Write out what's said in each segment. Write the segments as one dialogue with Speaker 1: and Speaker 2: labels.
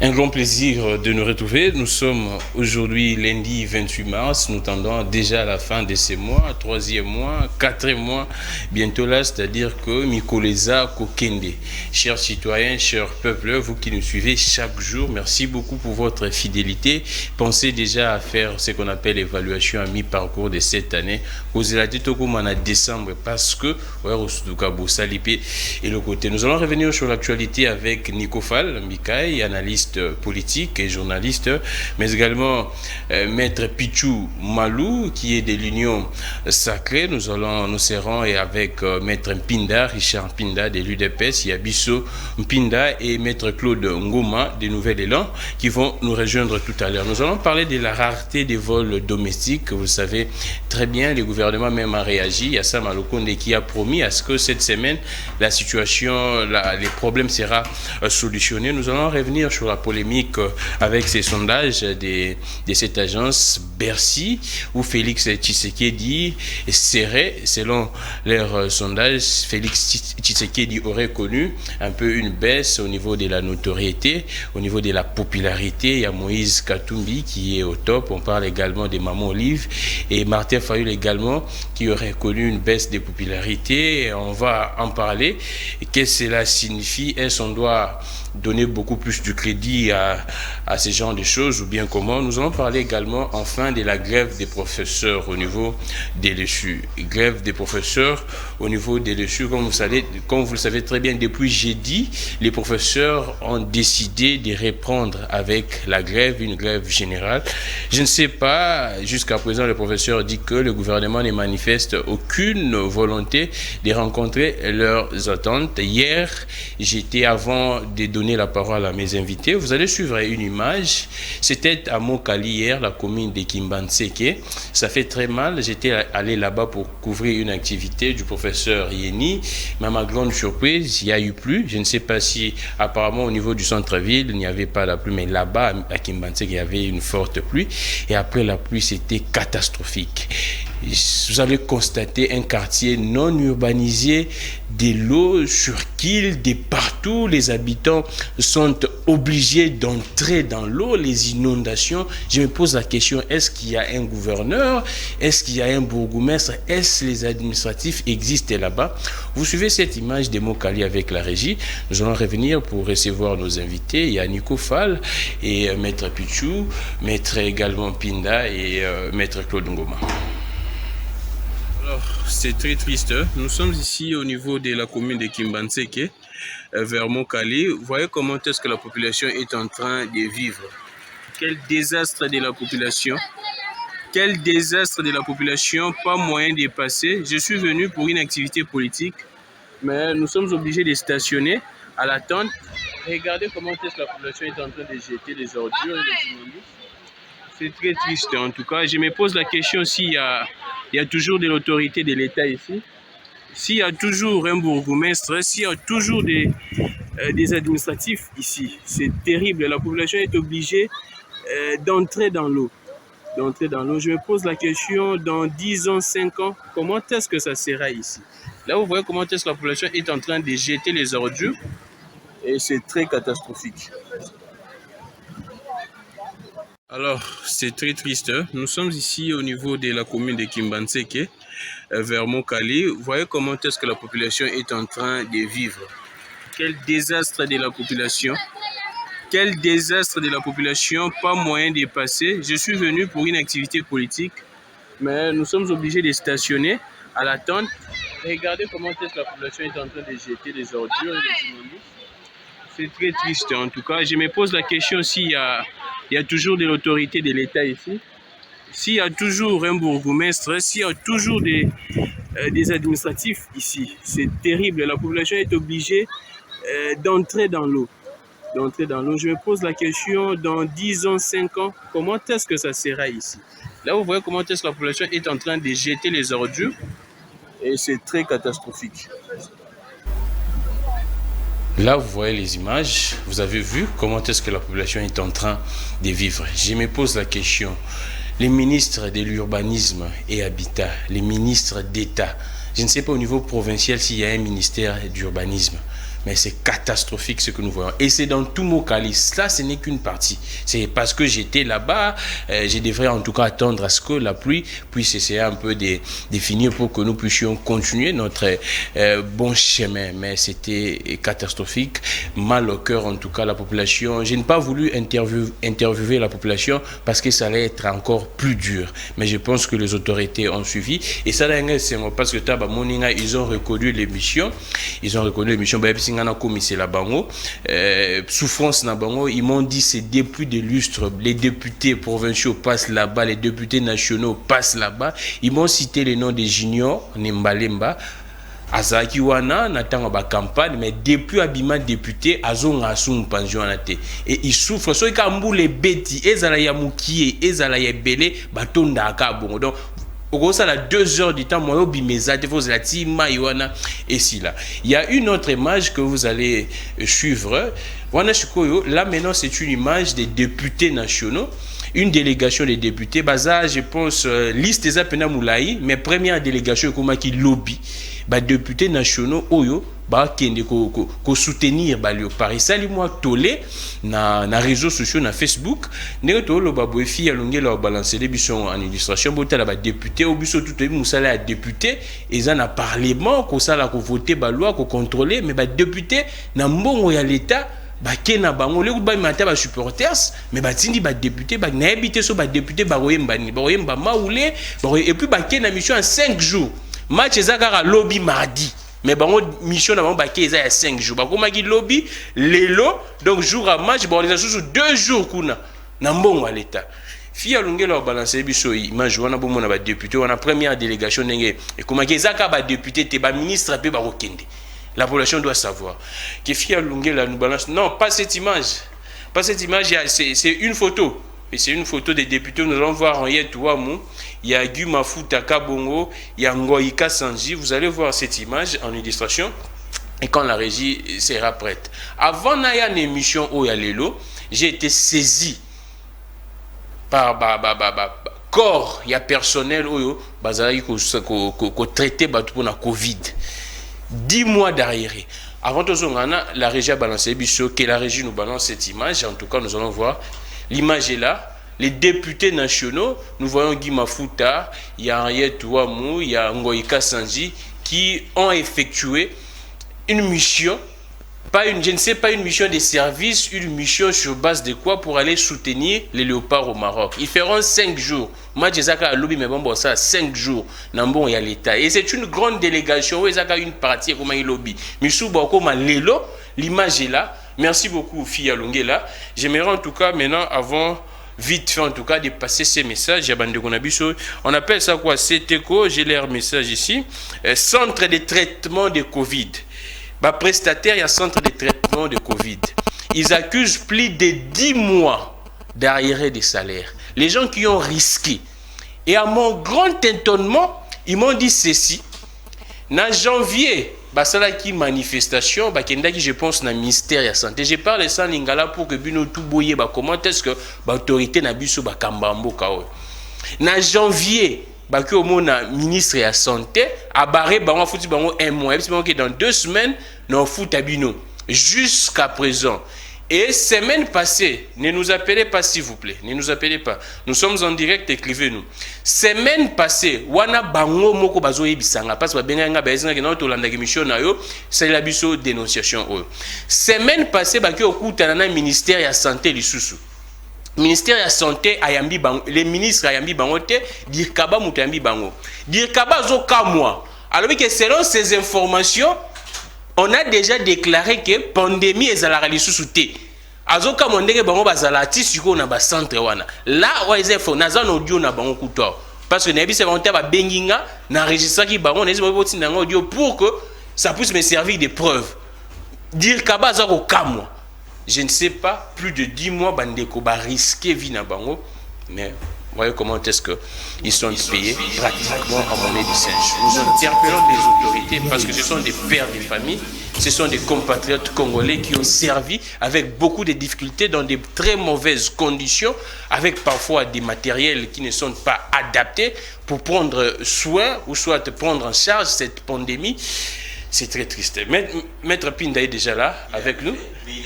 Speaker 1: Un grand plaisir de nous retrouver. Nous sommes aujourd'hui lundi 28 mars. Nous tendons déjà à la fin de ce mois, troisième mois, quatrième mois, bientôt là, c'est-à-dire que Mikoleza Kokende. Chers citoyens, chers peuples, vous qui nous suivez chaque jour, merci beaucoup pour votre fidélité. Pensez déjà à faire ce qu'on appelle l'évaluation à mi-parcours de cette année. Vous allez en décembre parce que et le côté. Nous allons revenir sur l'actualité avec Nikofal Mikaï, analyste politique et journaliste, mais également Maître Pichou Malou, qui est de l'Union Sacrée. Nous serons et avec Maître Mpinda, Richard Mpinda de l'UDPS, Yabiso Mpinda et Maître Claude Ngoma de Nouvel Élan, qui vont nous rejoindre tout à l'heure. Nous allons parler de la rareté des vols domestiques. Vous le savez très bien, le gouvernement même a réagi. Yassam Alokonde qui a promis à ce que cette semaine, la situation, les problèmes sera solutionné. Nous allons revenir sur la polémique avec ces sondages de cette agence Bercy, où Félix Tshisekedi serait, selon leurs sondages, Félix Tshisekedi aurait connu un peu une baisse au niveau de la notoriété, au niveau de la popularité. Il y a Moïse Katumbi qui est au top. On parle également de Maman Olive et Martin Fayulu également, qui aurait connu une baisse de popularité. On va en parler. Qu'est-ce que cela signifie? Est-ce qu'on doit donner beaucoup plus de crédit à ce genre de choses ou bien comment? Nous allons parler également enfin de la grève des professeurs au niveau des LSU. Grève des professeurs au niveau des LSU, comme vous le savez très bien, depuis jeudi, les professeurs ont décidé de reprendre avec la grève, une grève générale. Je ne sais pas, jusqu'à présent, le professeur dit que le gouvernement ne manifeste aucune volonté de rencontrer leurs attentes. Hier, j'étais, avant de donner la parole à mes invités, vous allez suivre une image. C'était à Mokali hier, la commune de Kimbanseke. Ça fait très mal. J'étais allé là-bas pour couvrir une activité du professeur Yeni. Mais à ma grande surprise, il n'y a eu plus. Je ne sais pas si, apparemment, au niveau du centre-ville, il n'y avait pas la pluie, mais là-bas, à Kimbanseke, il y avait une forte pluie. Et après la pluie, c'était catastrophique. Vous allez constater un quartier non urbanisé, de l'eau sur quille, de partout. Les habitants sont obligés d'entrer dans l'eau, les inondations. Je me pose la question, est-ce qu'il y a un gouverneur? Est-ce qu'il y a un bourgmestre? Est-ce que les administratifs existent là-bas? Vous suivez cette image de Mokali avec la régie. Nous allons revenir pour recevoir nos invités. Il y a Nico Fall et Maître Pichou, Maître également Pinda et Maître Claude Ngoma. Alors, c'est très triste. Nous sommes ici au niveau de la commune de Kimbanseke, vers Mokali. Vous voyez comment est-ce que la population est en train de vivre. Quel désastre de la population. Quel désastre de la population, pas moyen de passer. Je suis venu pour une activité politique, mais nous sommes obligés de stationner à l'attente. Regardez comment est-ce que la population est en train de jeter les ordures et les immondices. C'est très triste en tout cas. Je me pose la question s'il y a toujours de l'autorité de l'État ici, s'il y a toujours un bourgmestre, s'il y a toujours des administratifs ici. C'est terrible. La population est obligée d'entrer dans l'eau. Je me pose la question, dans 10 ans, 5 ans, comment est-ce que ça sera ici? Là, vous voyez comment est-ce que la population est en train de jeter les ordures et c'est très catastrophique. Alors, c'est très triste. Nous sommes ici au niveau de la commune de Kimbanseke, vers Mokali. Vous voyez comment est-ce que la population est en train de vivre. Quel désastre de la population. Quel désastre de la population, pas moyen de passer. Je suis venu pour une activité politique, mais nous sommes obligés de stationner à l'attente. Regardez comment est-ce que la population est en train de jeter les ordures et les immondices. C'est très triste en tout cas. Je me pose la question s'il y a toujours de l'autorité de l'État ici, s'il y a toujours un bourgmestre, s'il y a toujours des administratifs ici. C'est terrible. La population est obligée d'entrer dans l'eau. Je me pose la question, dans 10 ans, 5 ans, comment est-ce que ça sera ici? Là, vous voyez comment est-ce que la population est en train de jeter les ordures et c'est très catastrophique. Là, vous voyez les images, vous avez vu comment est-ce que la population est en train de vivre. Je me pose la question, les ministres de l'urbanisme et habitat, les ministres d'État, je ne sais pas au niveau provincial s'il y a un ministère d'urbanisme, mais c'est catastrophique ce que nous voyons. Et c'est dans tout Mokali. Ça, ce n'est qu'une partie. C'est parce que j'étais là-bas, je devrais en tout cas attendre à ce que la pluie puisse essayer un peu de finir pour que nous puissions continuer notre bon chemin. Mais c'était catastrophique, mal au cœur en tout cas la population. Je n'ai pas voulu interviewer la population parce que ça allait être encore plus dur. Mais je pense que les autorités ont suivi. Et ça, c'est parce que ils ont reconnu l'émission. Ils ont reconnu l'émission. Souffrance na bango, ils m'ont dit c'est depuis des lustres, les députés provinciaux passent là-bas, les députés nationaux passent là-bas. Ils m'ont cité les noms des Junior Nembalemba, Azaki wana natanga ba campagne, mais depuis abima député azonga asum pension anate et ils souffrent so ikambu les beti ezala ya mukie ezala ya belé batonda aka bongo. Donc au ça la 2 heures du temps moi bimeza te la tima yoana et si là il y a une autre image que vous allez suivre. Là maintenant c'est une image des députés nationaux, une délégation des députés baza je pense liste des apena moulaï mais première délégation comme qui lobby ba députés nationaux oyo ba kende ko soutenir ba le Paris sali moi tolé na réseaux sociaux na Facebook ne to lo ba boefi alonge la balancer les bisons en illustration bota la ba député au biso tout musala a député et en a parlement ko sala ko voter ba loi ko contrôler mais ba député na mbongo ya l'état ba kena bango le ba mata ba supporters mais ba tindi ba député ba na habité so ba député ba royemba ni ba royemba maoulé et puis ba kena mission en 5 jours match ezaka lobby mardi mais bango mission na bango ba keza ya 5 jours ba koma ki lobby lelo donc jour à match ba organisation sur 2 jours kuna na mbongo à l'état fia lungela balancer biso image wana bomo na ba député wana première délégation ndenge et koma kezaka ba député te ba ministre pe ba kokende. La population doit savoir que Fia Lungela nous balance. Non, pas cette image. Pas cette image, c'est une photo. Et c'est une photo des députés. Nous allons voir en Yetouamou. Il y a Guy Mafuta Kabongo. Il y a Ngoïka Sanji. Vous allez voir cette image en illustration. Et quand la régie sera prête. Avant Naya émission Oyalelo, j'ai été saisi par corps, il y a personnel Oyo, Bazari ko traité pour la Covid. 10 mois d'arriéré. Avant tout ça, la régie a balancé biso, que la régie nous balance cette image. En tout cas, nous allons voir. L'image est là. Les députés nationaux, nous voyons Guy Mafuta, il y a Henriette Ouamou, il y a Ngoïka Sanji, qui ont effectué une mission, je ne sais pas une mission de service, une mission sur base de quoi pour aller soutenir les léopards au Maroc. Ils feront 5 jours. Moi, je sais qu'à lobby, mais bon, ça, 5 jours. Nambon, il y a l'État. Et c'est une grande délégation. Il y a une partie, comme il lobby. Missou, comme Lélo, l'image est là. Merci beaucoup, Fia Lungela. J'aimerais en tout cas, maintenant, avant, vite fait en tout cas, de passer ces messages. On appelle ça quoi? CETECO, j'ai leur message ici. Centre de traitement de Covid. Prestataire, il y a centre de traitement de Covid. Ils accusent plus de 10 mois d'arriéré des salaires. Les gens qui ont risqué. Et à mon grand étonnement, ils m'ont dit ceci. En janvier, ça qui manifestation, je pense dans le ministère de la Santé. Je parle de ça Lingala pour que Bino Touboye, comment est-ce que l'autorité n'a pas de Kambambo Kao. En janvier, au ministre de la Santé a barré un mois. Dans 2 semaines, nous avons fait Bino. Jusqu'à présent. Et semaine passée, ne nous appelez pas s'il vous plaît. Ne nous appelez pas. Nous sommes en direct, écrivez-nous. Semaine passée, wana bango moko bazo yebisanga parce que benga bezanga na to landa mission na yo, c'est la biso dénonciation. Semaine passée, baki okuta na ministère ya santé lisusu. Ministère de la Santé ayambi bango, les ministres ayambi bango te, dire kaba mutayambi bango. Dire kaba zo kamwa. Alors que selon ces informations, on a déjà déclaré que pandémie est à la réalité te. Azoka mondeke bango bazala ti siko na ba centre wana. Là oise fo na zan audio na bango kuto. Parce que nebi c'est volontaire ba benginga na registre ki bango nezi bo ti na audio pour que ça puisse me servir de preuve. Dire kaba za ko kamwa. Je ne sais pas, plus de 10 mois, Bandeko va risquer vie na bango, mais voyez comment est-ce qu'ils sont payés pratiquement en monnaie du singe. Nous interpellons les autorités parce que ce sont des pères de famille, ce sont des compatriotes congolais qui ont servi avec beaucoup de difficultés dans de très mauvaises conditions, avec parfois des matériels qui ne sont pas adaptés pour prendre soin ou soit prendre en charge cette pandémie. C'est très triste. Maître Pinda est déjà là, avec nous.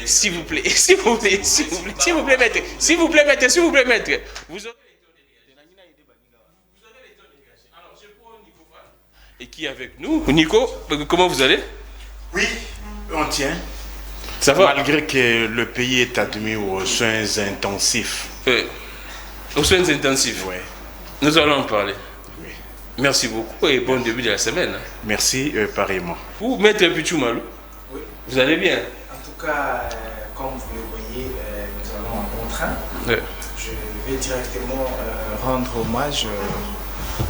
Speaker 1: S'il vous plaît, s'il vous plaît, s'il vous plaît, s'il vous plaît, maître. S'il vous plaît, maître, s'il vous plaît, maître. Vous aurez alors, je prends Nico et qui est avec nous. Nico, comment vous allez?
Speaker 2: Oui, on tient.
Speaker 1: Ça va?
Speaker 2: Malgré que le pays est admis aux soins intensifs.
Speaker 1: Aux soins intensifs?
Speaker 2: Oui.
Speaker 1: Nous allons en parler.
Speaker 2: Oui.
Speaker 1: Merci beaucoup et bon début de la semaine.
Speaker 2: Merci, pareillement.
Speaker 1: Vous, Maître Pichou Malou,
Speaker 3: oui.
Speaker 1: Vous allez bien?
Speaker 3: En tout cas, comme vous le voyez, nous allons en bon train.
Speaker 1: Oui.
Speaker 3: Je vais directement rendre hommage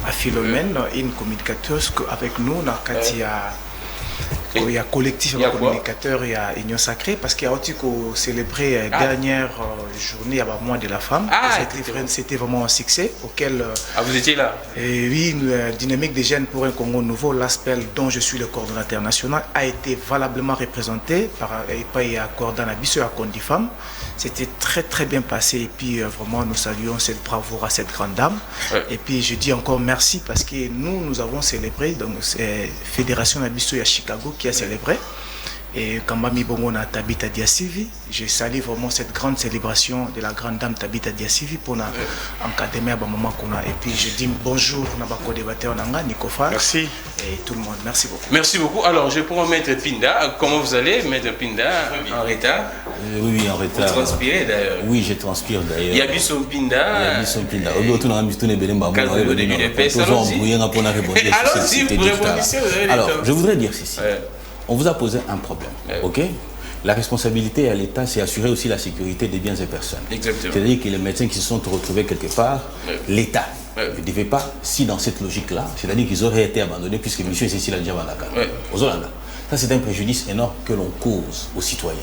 Speaker 3: à Philomène, une communicatrice avec nous, dans le il y a collectif de communicateurs, il y a Union Sacrée, parce qu'il y a aussi célébré la dernière journée à mois de la femme. C'était vraiment un succès auquel...
Speaker 1: vous étiez là?
Speaker 3: Oui, Dynamique des jeunes pour un Congo nouveau, l'aspect dont je suis le coordonnateur national, a été valablement représenté par coordonnateur à compte des femmes. C'était très très bien passé et puis vraiment nous saluons cette bravoure à cette grande dame. Ouais. Et puis je dis encore merci parce que nous avons célébré, donc c'est Fédération Nabiso à Chicago qui a célébré. Et Kambami Bongo na Tabita Diasivi, je salue vraiment cette grande célébration de la grande dame Tabita Diasivi pour encadrer à moment qu'on a. Et puis je dis bonjour à nos débatteurs Nikofal.
Speaker 2: Merci.
Speaker 3: Et tout le monde, merci beaucoup.
Speaker 1: Merci beaucoup. Alors je prends Maître Pinda. Comment vous allez, Maître Pinda? En retard?
Speaker 4: Oui, en retard.
Speaker 1: Vous transpirez d'ailleurs?
Speaker 4: Oui, je transpire d'ailleurs.
Speaker 1: Yabisson Pinda.
Speaker 4: Yabisson Pinda. Alors, je voudrais dire ceci. On vous a posé un problème, ok? La responsabilité à l'État, c'est assurer aussi la sécurité des biens et personnes. Exactement. C'est-à-dire que les médecins qui se sont retrouvés quelque part, l'État ne devait pas, si dans cette logique-là, c'est-à-dire qu'ils auraient été abandonnés puisque M. Cécile a déjà aux Hollandais. Ça, c'est un préjudice énorme que l'on cause aux citoyens.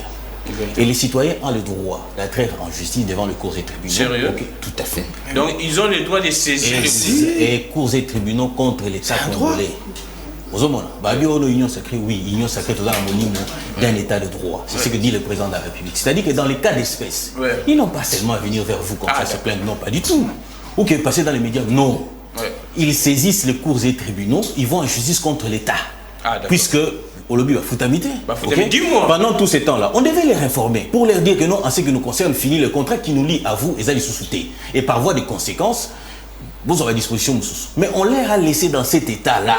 Speaker 4: Et les citoyens ont le droit d'être en justice devant les cours et tribunaux.
Speaker 1: Sérieux?
Speaker 4: Okay, tout à fait.
Speaker 1: Donc, ils ont le droit de saisir
Speaker 4: et cours et tribunaux contre l'État congolais. Union sacrée, oui, Union sacrée d'un état de droit. C'est ce que dit le président de la République. C'est-à-dire que dans les cas d'espèce, ils n'ont pas seulement à venir vers vous comme ça se plaindre, non, pas du tout. Ou que passer dans les médias, non. Ils saisissent les cours et tribunaux, ils vont en justice contre l'État. Puisque, au lobby, pendant tous ces temps-là, on devait les informer pour leur dire que non, en ce qui nous concerne, fini le contrat qui nous lie à vous et ça les sous-soutés. Et par voie de conséquences, vous aurez disposition. Mais on leur a laissé dans cet état-là.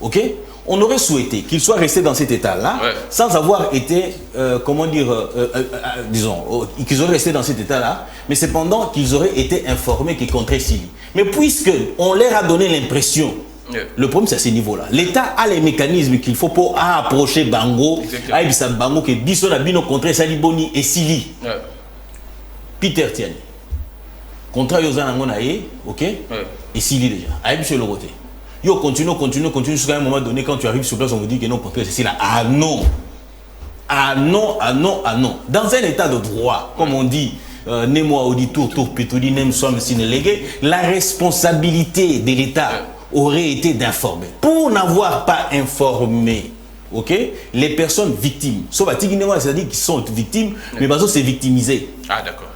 Speaker 4: Ok, on aurait souhaité qu'ils soient restés dans cet état-là, sans avoir été, disons, qu'ils auraient resté dans cet état-là, mais cependant qu'ils auraient été informés qu'ils contraient Sili. Mais puisque on leur a donné l'impression, le problème c'est à ce niveau-là. L'État a les mécanismes qu'il faut pour approcher Bango, Bango que Bisso na bino contre Saliboni et Sili. Peter Tiani. Contrat Yozan Angonaye, ok, et Sili déjà. Aïe, sur le côté. Yo, continue, jusqu'à un moment donné, quand tu arrives sur place, on vous dit que non, contraire, c'est là. Ah non. Ah non, ah non, ah non. Dans un état de droit, comme on dit, Nemo auditor, tour, pétoli, nem, somme, sinélégué, la responsabilité de l'État aurait été d'informer. Pour n'avoir pas informé, ok, les personnes victimes, c'est-à-dire qu'ils sont victimes, mais Bazo s'est victimisé.
Speaker 1: Ah d'accord.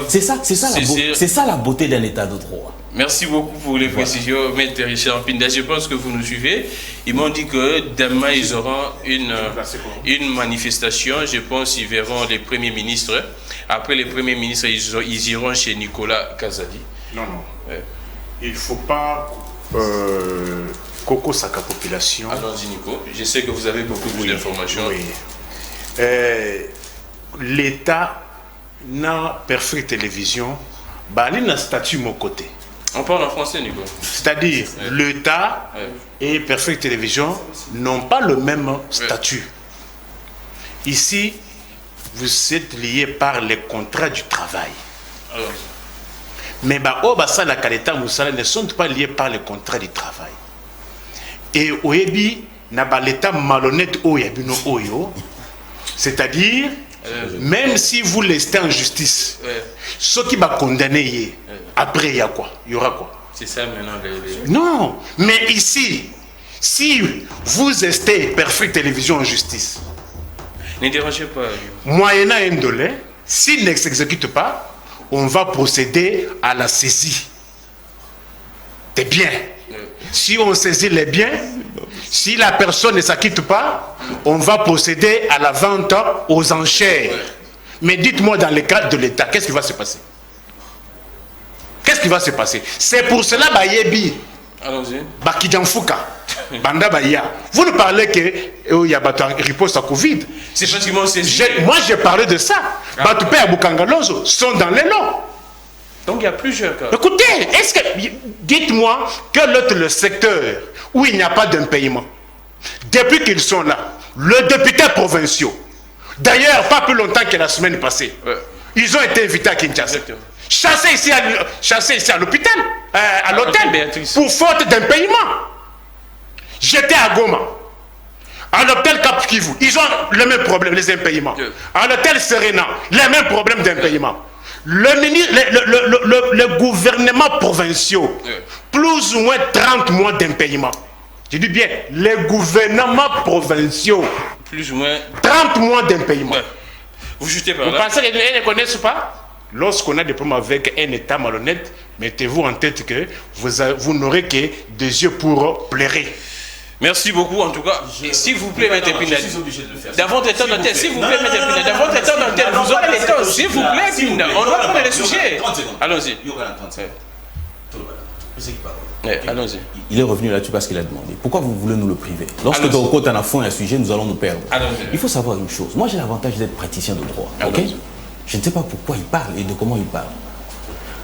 Speaker 4: C'est ça la beauté d'un état de droit.
Speaker 1: Merci beaucoup pour les précisions, Maître Richard Pinda. Je pense que vous nous suivez. Ils m'ont dit que demain, ils auront une manifestation. Je pense qu'ils verront les premiers ministres. Après les premiers ministres, ils iront chez Nicolas Kazadi.
Speaker 2: Non. Il ne faut pas Coco Saka population.
Speaker 1: Allons-y, Nico. Je sais que vous avez beaucoup d'informations.
Speaker 2: Oui. L'État n'a Perfect Télévision, il a un statut mon côté.
Speaker 1: On parle en français, Nico.
Speaker 2: C'est-à-dire, l'État et Perfect Télévision n'ont pas le même statut. Ici, vous êtes liés par les contrats du travail. Alors. Mais la Kaleta Moussala ne sont pas liés par les contrats du travail. Et Oyebi, l'État malhonnête Oyabino Oyo, c'est-à-dire, même si vous restez en justice, ceux qui vont condamner, après il y a quoi? Il y aura quoi?
Speaker 1: C'est ça maintenant.
Speaker 2: Non, mais ici, si vous restez Perfect Télévision en justice,
Speaker 1: ne dérangez pas.
Speaker 2: Moyennant un dollar, s'il ne s'exécute pas, on va procéder à la saisie des biens. Si on saisit les biens, Si la personne ne s'acquitte pas, on va procéder à la vente aux enchères. Mais dites-moi, dans le cadre de l'État, qu'est-ce qui va se passer? Qu'est-ce qui va se passer? C'est pour cela, Bayebi, Bakidjanfouka, Banda Baya. Vous nous parlez qu'il y a une riposte à Covid.
Speaker 1: C'est pratiquement saisi.
Speaker 2: Moi, j'ai parlé de ça. Batupé et Bukangalozo sont dans les lots.
Speaker 1: Donc il y a plusieurs cas.
Speaker 2: Écoutez, dites-moi quel est le secteur où il n'y a pas d'impayement. Depuis qu'ils sont là, le député provincial, d'ailleurs, pas plus longtemps que la semaine passée, ils ont été invités à Kinshasa. Chassés ici à l'hôpital, à l'hôtel, pour faute d'impayement. J'étais à Goma, à l'hôtel Cap Kivu, ils ont le même problème, les impayements. À l'hôtel Serena, les mêmes problèmes d'impayement. Le gouvernement provincial, plus ou moins 30 mois d'impayement. Je dis bien, les gouvernements provinciaux,
Speaker 1: plus ou moins
Speaker 2: 30 mois d'impayement.
Speaker 1: Vous jutez par là.
Speaker 2: Vous pensez qu'ils ne connaissent pas? Lorsqu'on a des problèmes avec un État malhonnête, mettez-vous en tête que vous n'aurez que des yeux pour pleurer.
Speaker 1: Merci beaucoup en tout cas. S'il vous plaît, Maître Pinda, d'avant votre temps d'antenne, s'il vous plaît, Maître Pinda, d'avant votre temps d'antenne, vous aurez le temps, s'il vous plaît, Pinda. On va prendre le sujet. Allons-y. Allons-y.
Speaker 4: Il est revenu là-dessus parce qu'il a demandé. Pourquoi vous voulez nous le priver? Lorsque dans le côté, on a fond et un sujet, nous allons nous perdre. Il faut savoir une chose. Moi, j'ai l'avantage d'être praticien de droit. Ok? Je ne sais pas pourquoi il parle et de comment il parle.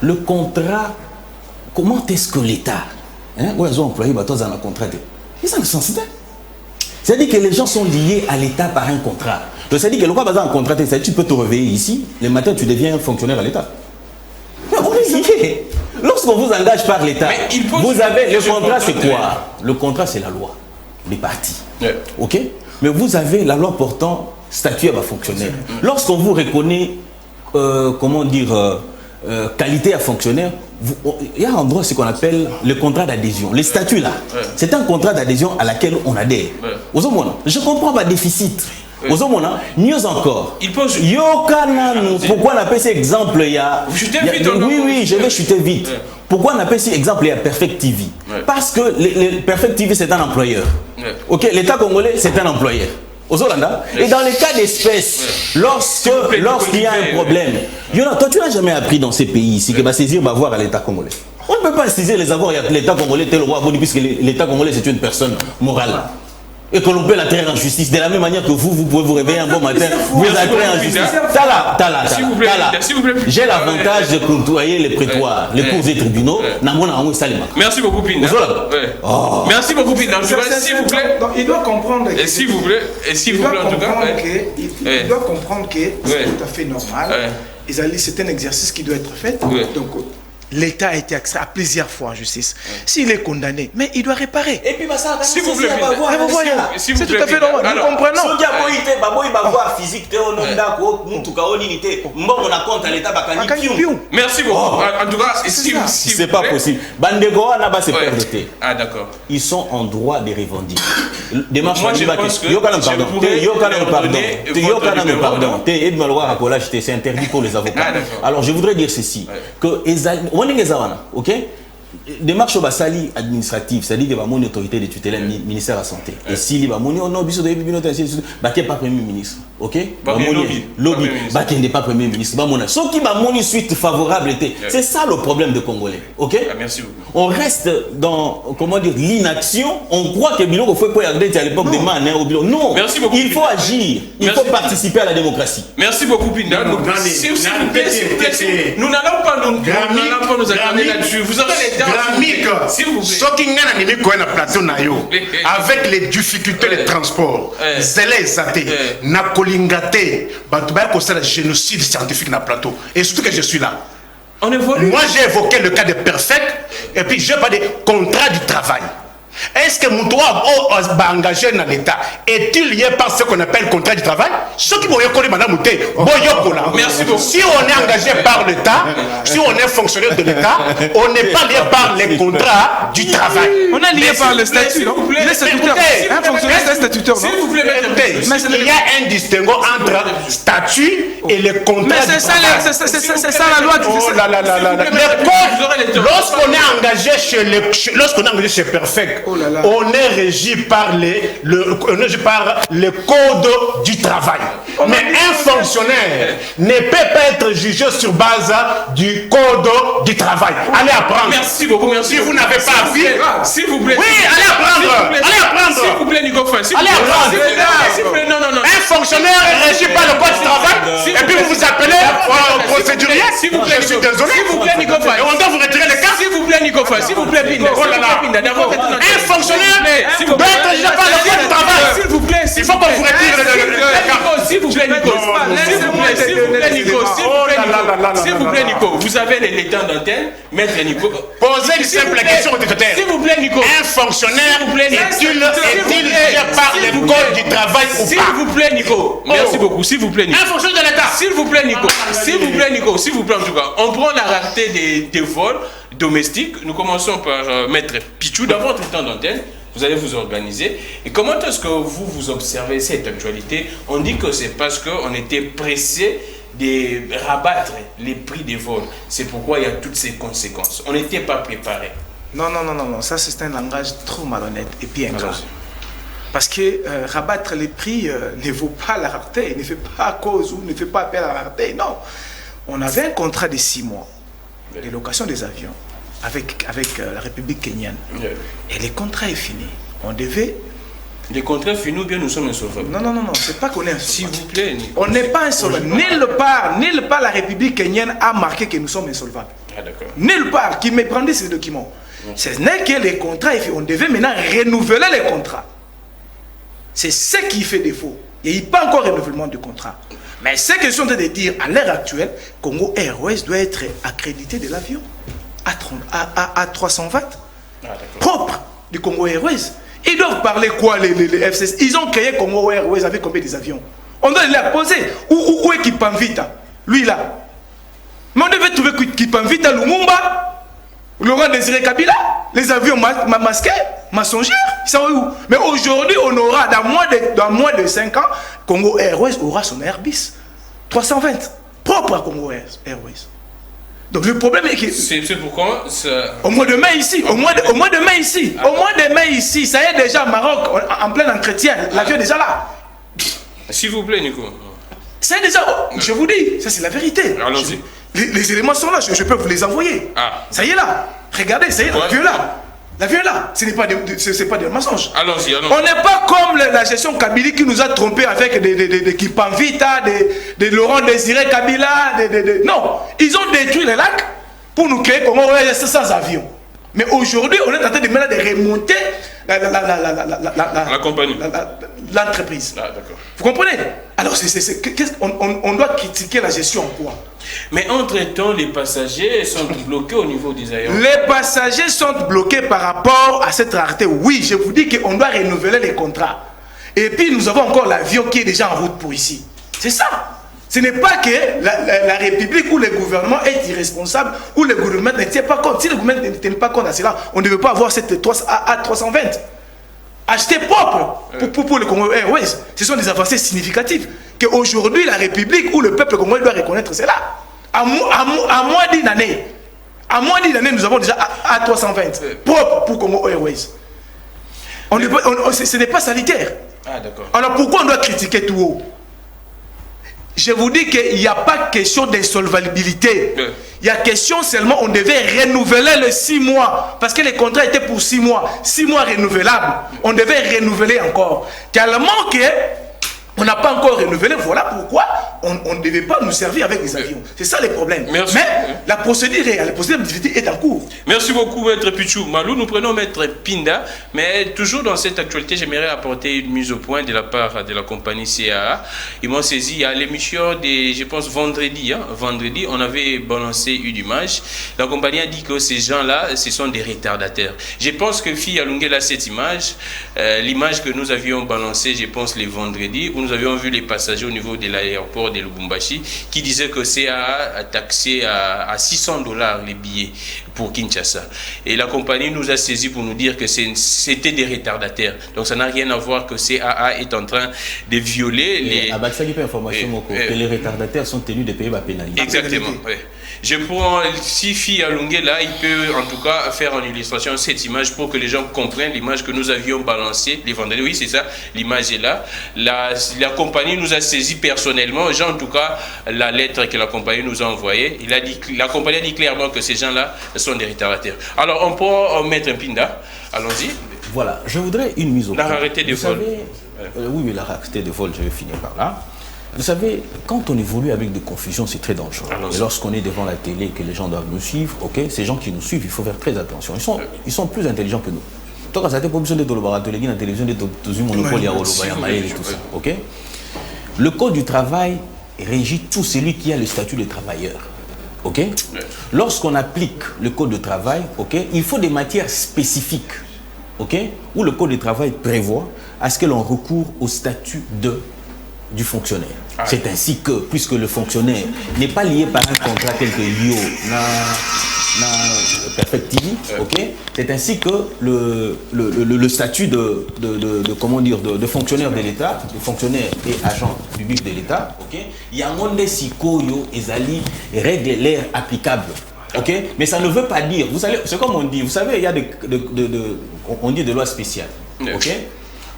Speaker 4: Le contrat, comment est-ce que l'État, où ils ont employé dans un contrat, ils ont le sens. C'est-à-dire que les gens sont liés à l'État par un contrat. Donc, c'est-à-dire que le quoi, un contrat, tu peux te réveiller ici, le matin, tu deviens fonctionnaire à l'État. Mais on est lié. Lorsqu'on vous engage par l'État, vous avez le contrat, c'est quoi? Le contrat, c'est la loi, les partis. Ok? Mais vous avez la loi portant statut à fonctionnaire. Lorsqu'on vous reconnaît, comment dire, qualité à fonctionnaire, il y a un droit, ce qu'on appelle le contrat d'adhésion. Les statuts là, c'est un contrat d'adhésion à laquelle on adhère. Je comprends pas déficit. Mieux encore, pourquoi on appelle cet exemple? Oui, je vais chuter vite. Pourquoi on appelle cet exemple? Il y a Perfect TV. Parce que Perfect TV, c'est un employeur. Ok, l'État congolais, c'est un employeur. Et dans les cas d'espèce, lorsqu'il y a un problème, toi tu n'as jamais appris dans ces pays ici que va saisir va voir à l'État congolais. On ne peut pas saisir les avoirs à l'État congolais tel roi, puisque l'État congolais c'est une personne morale. Et que l'on peut la traire en justice. De la même manière que vous pouvez vous réveiller un bon matin, vous la traire en justice. J'ai l'avantage de côtoyer les prétoires, les cours des tribunaux.
Speaker 1: Merci beaucoup, Pinda. Merci beaucoup, Pinda. S'il vous plaît.
Speaker 3: Il doit comprendre.
Speaker 1: Et s'il vous plaît, en tout cas.
Speaker 3: Il doit comprendre que c'est tout à fait normal. C'est un exercice qui doit être fait. Donc, l'État a été accès à plusieurs fois en justice. S'il est condamné, mais il doit réparer.
Speaker 1: Et puis, s'il vous plaît,
Speaker 3: c'est tout à fait normal. Nous comprenons.
Speaker 1: Merci beaucoup. En tout cas,
Speaker 4: c'est pas possible.
Speaker 1: Ah, d'accord.
Speaker 4: Ils sont en droit de revendiquer. Démarche c'est interdit pour les avocats. Alors, je voudrais dire ceci. Que ok, démarche basali administrative, c'est-à-dire que mon autorité de tutelle ministère de la santé. Et si il va mon non biso de pas premier ministre, ok, lobby n'est pas premier ministre, ce qui va mon suite favorable était. C'est ça le problème de Congolais, ok.
Speaker 1: Merci beaucoup.
Speaker 4: On reste dans, comment dire, l'inaction. On croit que Biloko faut à l'époque des mains au bureau. Non, il faut agir, il faut participer à la démocratie.
Speaker 1: Merci beaucoup, Pinda. Nous n'allons pas nous accorder là-dessus. Vous aurez les dents. S'il vous plaît.
Speaker 2: Avec les difficultés de transport, le génocide scientifique dans le plateau. Et surtout que je suis là. Moi j'ai évoqué le cas de Perfect et puis j'ai pas de contrat du travail. Est-ce que mon droit va engager dans l'État est-il lié par ce qu'on appelle contrat du travail? Ce qui
Speaker 1: Merci beaucoup.
Speaker 2: Si on est engagé par l'État, si on est fonctionnaire de l'État, on n'est pas lié par les contrats du travail.
Speaker 3: On est lié par le statut, non? Il est statutaire. Un fonctionnaire, c'est statutaire, non?
Speaker 1: S'il vous plaît,
Speaker 2: il y a un distinguo entre statut et les contrats.
Speaker 3: Mais c'est ça la loi qui
Speaker 2: dit ça. Lorsqu'on est engagé chez Perfect,
Speaker 3: Oh là là.
Speaker 2: On est régi par le code du travail. Mais un fonctionnaire ne peut pas être jugé sur base du code du travail. Allez apprendre.
Speaker 1: Merci beaucoup, merci.
Speaker 2: Si vous n'avez pas appris,
Speaker 1: s'il vous plaît.
Speaker 2: oui, allez apprendre. Allez apprendre.
Speaker 1: S'il vous plaît, Nico Fall.
Speaker 2: Allez apprendre.
Speaker 1: S'il vous plaît, non.
Speaker 2: Un fonctionnaire est régi par le code du travail. Et puis vous vous appelez procédurier.
Speaker 1: S'il vous plaît,
Speaker 2: je suis désolé.
Speaker 1: S'il vous plaît, Nico Fall.
Speaker 2: Et on doit vous retirer les cas.
Speaker 1: S'il vous plaît, Nico Fall. S'il vous plaît, Pinda.
Speaker 2: Oh là là.
Speaker 1: D'abord,
Speaker 2: Un fonctionnaire doit être régi par le code du travail.
Speaker 1: S'il vous plaît.
Speaker 2: Il faut qu'on vous retire les cas.
Speaker 1: S'il vous plaît, Nico. S'il vous plaît, Nico. Vous avez les temps d'antenne. Maître Nico.
Speaker 2: Posez une simple question au directeur.
Speaker 1: S'il vous plaît, Nico.
Speaker 2: Un fonctionnaire est-il jugé par le code du travail ou pas?
Speaker 1: S'il vous plaît, Nico. Merci beaucoup. S'il vous plaît, Nico.
Speaker 2: Un fonctionnaire de l'État.
Speaker 1: S'il vous plaît, Nico. S'il vous plaît, Nico. S'il vous plaît, en tout cas. On prend la rareté des vols domestiques. Nous commençons par Maître Pichou. Dans votre temps d'antenne, vous allez vous organiser. Et comment est-ce que vous observez cette actualité? On dit que c'est parce qu'on était pressé de rabattre les prix des vols. C'est pourquoi il y a toutes ces conséquences. On n'était pas préparé.
Speaker 3: Non. Ça, c'est un langage trop malhonnête et puis ingrat. Parce que rabattre les prix ne vaut pas la rareté, ne fait pas cause ou ne fait pas appel à la rareté. Non. On avait un contrat de 6 mois de location des avions avec la République kenyane. Et le contrat est fini. On devait...
Speaker 1: Les contrats finis ou bien nous sommes insolvables?
Speaker 3: Non, c'est pas qu'on est insolvable.
Speaker 1: S'il vous plaît.
Speaker 3: On n'est pas insolvable. Nulle part la République kenyane a marqué que nous sommes insolvables.
Speaker 1: Ah, d'accord.
Speaker 3: Nulle part qui me prendrait ces documents. Ce n'est que les contrats, on devait maintenant renouveler les contrats. C'est ce qui fait défaut. Il n'y a pas encore renouvellement de contrat. Mais ce que je suis en train de dire, à l'heure actuelle, Congo Airways doit être accrédité de l'avion à 320. Propre du Congo Airways. Ils doivent parler quoi, les FCC? Ils ont créé Congo Airways avec combien des avions? On doit les poser. Où est Kipamvita? Lui là. Mais on devait trouver Kipamvita, Lumumba, Laurent Désiré Kabila, les avions masqués, mensongers. Ils sont où? Mais aujourd'hui, on aura, dans moins de 5 ans, Congo Airways aura son Airbus 320. Propre à Congo Airways. Donc le problème est que...
Speaker 1: C'est pourquoi...
Speaker 3: Au mois de mai ici, au mois de mai ici, ça y est déjà au Maroc, en plein entretien, l'avion est déjà là.
Speaker 1: S'il vous plaît, Nico.
Speaker 3: C'est déjà... Je vous dis, ça c'est la vérité.
Speaker 1: Allons-y.
Speaker 3: Les éléments sont là, je peux vous les envoyer.
Speaker 1: Ah.
Speaker 3: Ça y est là. Regardez, ça y est, l'avion est là. L'avion est là. Ce n'est pas des mensonges.
Speaker 1: Allons-y.
Speaker 3: On n'est pas comme la gestion Kabila qui nous a trompés avec des Kipamvita, des Laurent Désiré Kabila, Non, ils ont détruit les lacs pour nous créer comment on va rester sans avion. Mais aujourd'hui, on est en train de remonter
Speaker 1: la compagnie.
Speaker 3: L'entreprise.
Speaker 1: Ah, d'accord.
Speaker 3: Vous comprenez? Alors, on doit critiquer la gestion en quoi?
Speaker 1: Mais entre-temps, les passagers sont bloqués au niveau des aéroports.
Speaker 3: Les passagers sont bloqués par rapport à cette rareté. Oui, je vous dis qu'on doit renouveler les contrats. Et puis, nous avons encore l'avion qui est déjà en route pour ici. C'est ça. Ce n'est pas que la République ou le gouvernement est irresponsable ou le gouvernement ne tient pas compte. Si le gouvernement ne tient pas compte à cela, on ne devait pas avoir cette A320. Acheter propre pour le Congo Airways. Ce sont des avancées significatives qu'aujourd'hui la République ou le peuple congolais doit reconnaître cela. À moins d'une année, nous avons déjà A320 propre pour Congo Airways. Ce n'est pas sanitaire.
Speaker 1: Ah, d'accord.
Speaker 3: Alors pourquoi on doit critiquer tout haut? Je vous dis qu'il n'y a pas question d'insolvabilité. Il y a question seulement, on devait renouveler les 6 mois. Parce que les contrats étaient pour 6 mois. 6 mois renouvelables. On devait renouveler encore. Tellement qu'on n'a pas encore renouvelé. Voilà pourquoi on ne devait pas nous servir avec des avions. C'est ça le problème.
Speaker 1: Merci.
Speaker 3: Mais la procédure d'activité est en cours.
Speaker 1: Merci beaucoup, Maître Pichou Malou. Nous prenons Maître Pinda. Mais toujours dans cette actualité, j'aimerais apporter une mise au point de la part de la compagnie CAA. Ils m'ont saisi à l'émission je pense, vendredi. Vendredi, on avait balancé une image. La compagnie a dit que ces gens-là, ce sont des retardataires. Je pense que Fille a longué là cette image. L'image que nous avions balancée, je pense, les vendredis, où nous avions vu les passagers au niveau de l'aéroport de Lubumbashi qui disaient que CAA a taxé à $600 les billets pour Kinshasa. Et la compagnie nous a saisi pour nous dire que c'était des retardataires. Donc ça n'a rien à voir que CAA est en train de violer les...
Speaker 4: que les retardataires sont tenus de payer la pénalité.
Speaker 1: Exactement, oui. Je prends Sifi Alungé là, il peut en tout cas faire en illustration cette image pour que les gens comprennent l'image que nous avions balancée les vendredis. Oui, c'est ça, l'image est là. La compagnie nous a saisi personnellement. J'ai en tout cas la lettre que la compagnie nous a envoyée. La compagnie a dit clairement que ces gens-là sont des retardataires. Alors, on peut mettre un pinda. Allons-y.
Speaker 4: Voilà, je voudrais une mise au point.
Speaker 1: La rareté de vol.
Speaker 4: Oui, la rareté de vol, je vais finir par là. Vous savez, quand on évolue avec des confusions, c'est très dangereux. Et lorsqu'on est devant la télé et que les gens doivent nous suivre, ok, ces gens qui nous suivent, il faut faire très attention. Ils sont plus intelligents que nous. Toi, quand ça t'est pas besoin de la télévision, de monopole, et tout ça, ok. Le code du travail régit tout celui qui a le statut de travailleur, ok. Lorsqu'on applique le code de travail, ok, il faut des matières spécifiques, ok, où le code du travail prévoit à ce que l'on recourt au statut du fonctionnaire. C'est ainsi que, puisque le fonctionnaire n'est pas lié par un contrat tel que l'IO, perfectivi, ok, c'est ainsi que le statut de fonctionnaire de l'État, de fonctionnaire et agent public de l'État, ok, il y a un monde sikoyo ezali règles l'air applicables. Ok, mais ça ne veut pas dire, vous savez, c'est comme on dit, vous savez, il y a on dit de lois spéciales. Ok.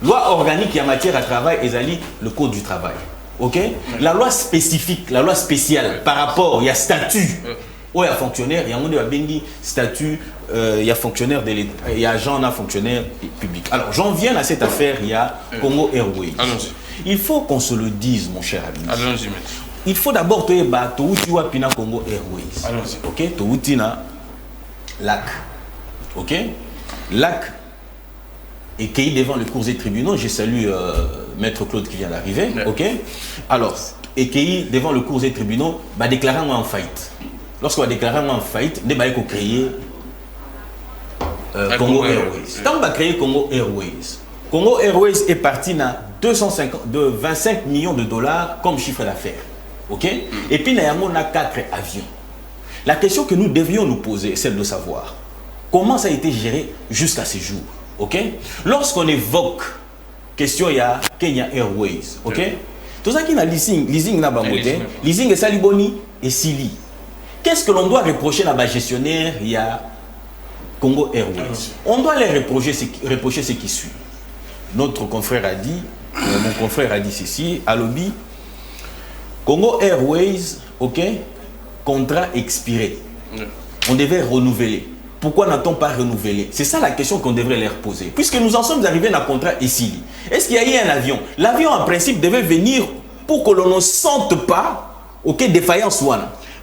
Speaker 4: Loi organique en matière à travail, ezali le code du travail. Ok? La loi spécifique, la loi spéciale par rapport, il y a statut. Il y a fonctionnaire, il y a un statut, il y a fonctionnaire de l'État, il y a agent, fonctionnaire public. Alors, j'en viens à cette affaire, il y a Congo Airways. Il faut qu'on se le dise, mon cher ami.
Speaker 1: Allons-y,
Speaker 4: il faut d'abord te Touti Pina Congo Airways.
Speaker 1: Allons-y.
Speaker 4: Ok? Touti na LAC. Ok? LAC et qui est devant le cours des tribunaux, je salue Maître Claude qui vient d'arriver, ok. Alors, et qui est devant le cours des tribunaux, va déclarer en faillite. Lorsqu'on va déclarer en faillite, on va créer Congo Airways. Quand on va créer Congo Airways est parti à 25 millions de dollars comme chiffre d'affaires, ok. Et puis, on a 4 avions. La question que nous devrions nous poser est celle de savoir comment ça a été géré jusqu'à ce jour. Ok? Lorsqu'on évoque question, il y a Kenya Airways. Ok? Tout ça qui est leasing n'a pas monté. Leasing est Saliboni et Sili. Qu'est-ce que l'on doit reprocher à la gestionnaire? Il y a Congo Airways. On doit les reprocher ce qui suit. Notre confrère a dit, mon confrère a dit ceci, à lobby, Congo Airways, ok? Contrat expiré. On devait renouveler. Pourquoi n'a-t-on pas renouvelé? C'est ça la question qu'on devrait leur poser. Puisque nous en sommes arrivés à un contrat ici. Est-ce qu'il y a eu un avion? L'avion, en principe, devait venir pour que l'on ne sente pas, ok, défaillance.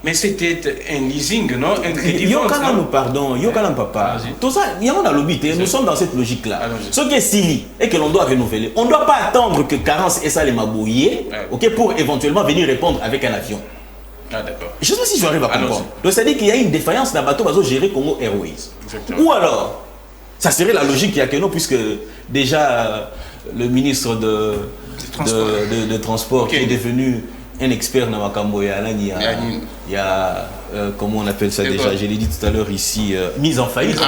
Speaker 1: Mais c'était un leasing, non? Un crédit.
Speaker 4: Yokanam, pardon, Yokanam papa. Tout ça, il y a un lobby, nous sommes dans cette logique-là. Ce qui est Sili et que l'on doit renouveler, on ne doit pas attendre que Carence et ça les mabouillés, ok, pour éventuellement venir répondre avec un avion.
Speaker 1: Ah, d'accord.
Speaker 4: Je ne sais pas si j'arrive à comprendre. Donc, c'est-à-dire qu'il y a une défaillance d'un bateau qui va gérer Congo Airways. Exactement. Ou alors, ça serait la logique qu'il y a que non, puisque déjà le ministre de Transport qui est devenu un expert dans Makambo, il y a comment on appelle ça déjà, je l'ai dit tout à l'heure ici, mise en faillite.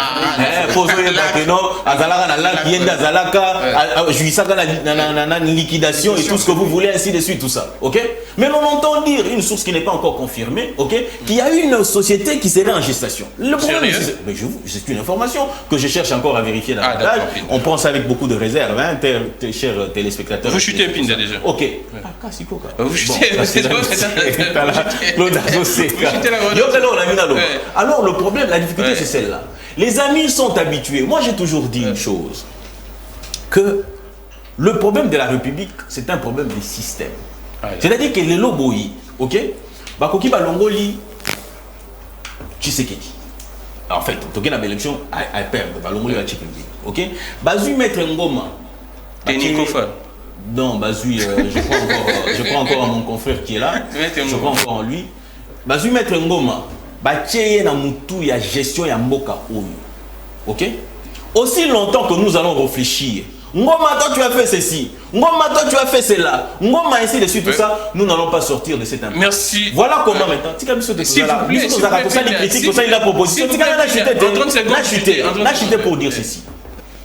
Speaker 4: Liquidation et tout ce que vous voulez, ainsi de suite, tout ça. Ok? Mais l'on entend dire, une source qui n'est pas encore confirmée, ok, qu'il y a une société qui serait en gestation. Le problème, c'est une information que je cherche encore à vérifier davantage. On prend ça avec beaucoup de réserve, hein, chers téléspectateurs.
Speaker 1: Vous chutez Pinda déjà.
Speaker 4: Ok.
Speaker 1: Vous chutez.
Speaker 4: Alors le problème, la difficulté c'est celle-là. Les amis sont habitués. Moi j'ai toujours dit une chose, que le problème de la République c'est un problème de système. C'est-à-dire que les loboyi, ok, bakoki balongoli Tshisekedi. En fait, toké na élection à perdre balongoli à Tshisekedi, ok. Bazui mettre Ngoma.
Speaker 1: Nikofa.
Speaker 4: Non, Bazui, je crois encore à mon confrère qui est là. Je crois encore en lui. Bazui mettre Ngoma. Bacheye na mutu ya gestion ya mboka oyo. Ok? Aussi longtemps que nous allons réfléchir Ngoma, toi tu as fait ceci. Ngoma, toi tu as fait cela. Ngoma, ainsi de suite, tout ça. Nous n'allons pas sortir de cette impasse.
Speaker 1: Merci.
Speaker 4: Voilà comment maintenant. S'il vous plaît, s'il vous plaît, la proposition. N'a pour dire ceci.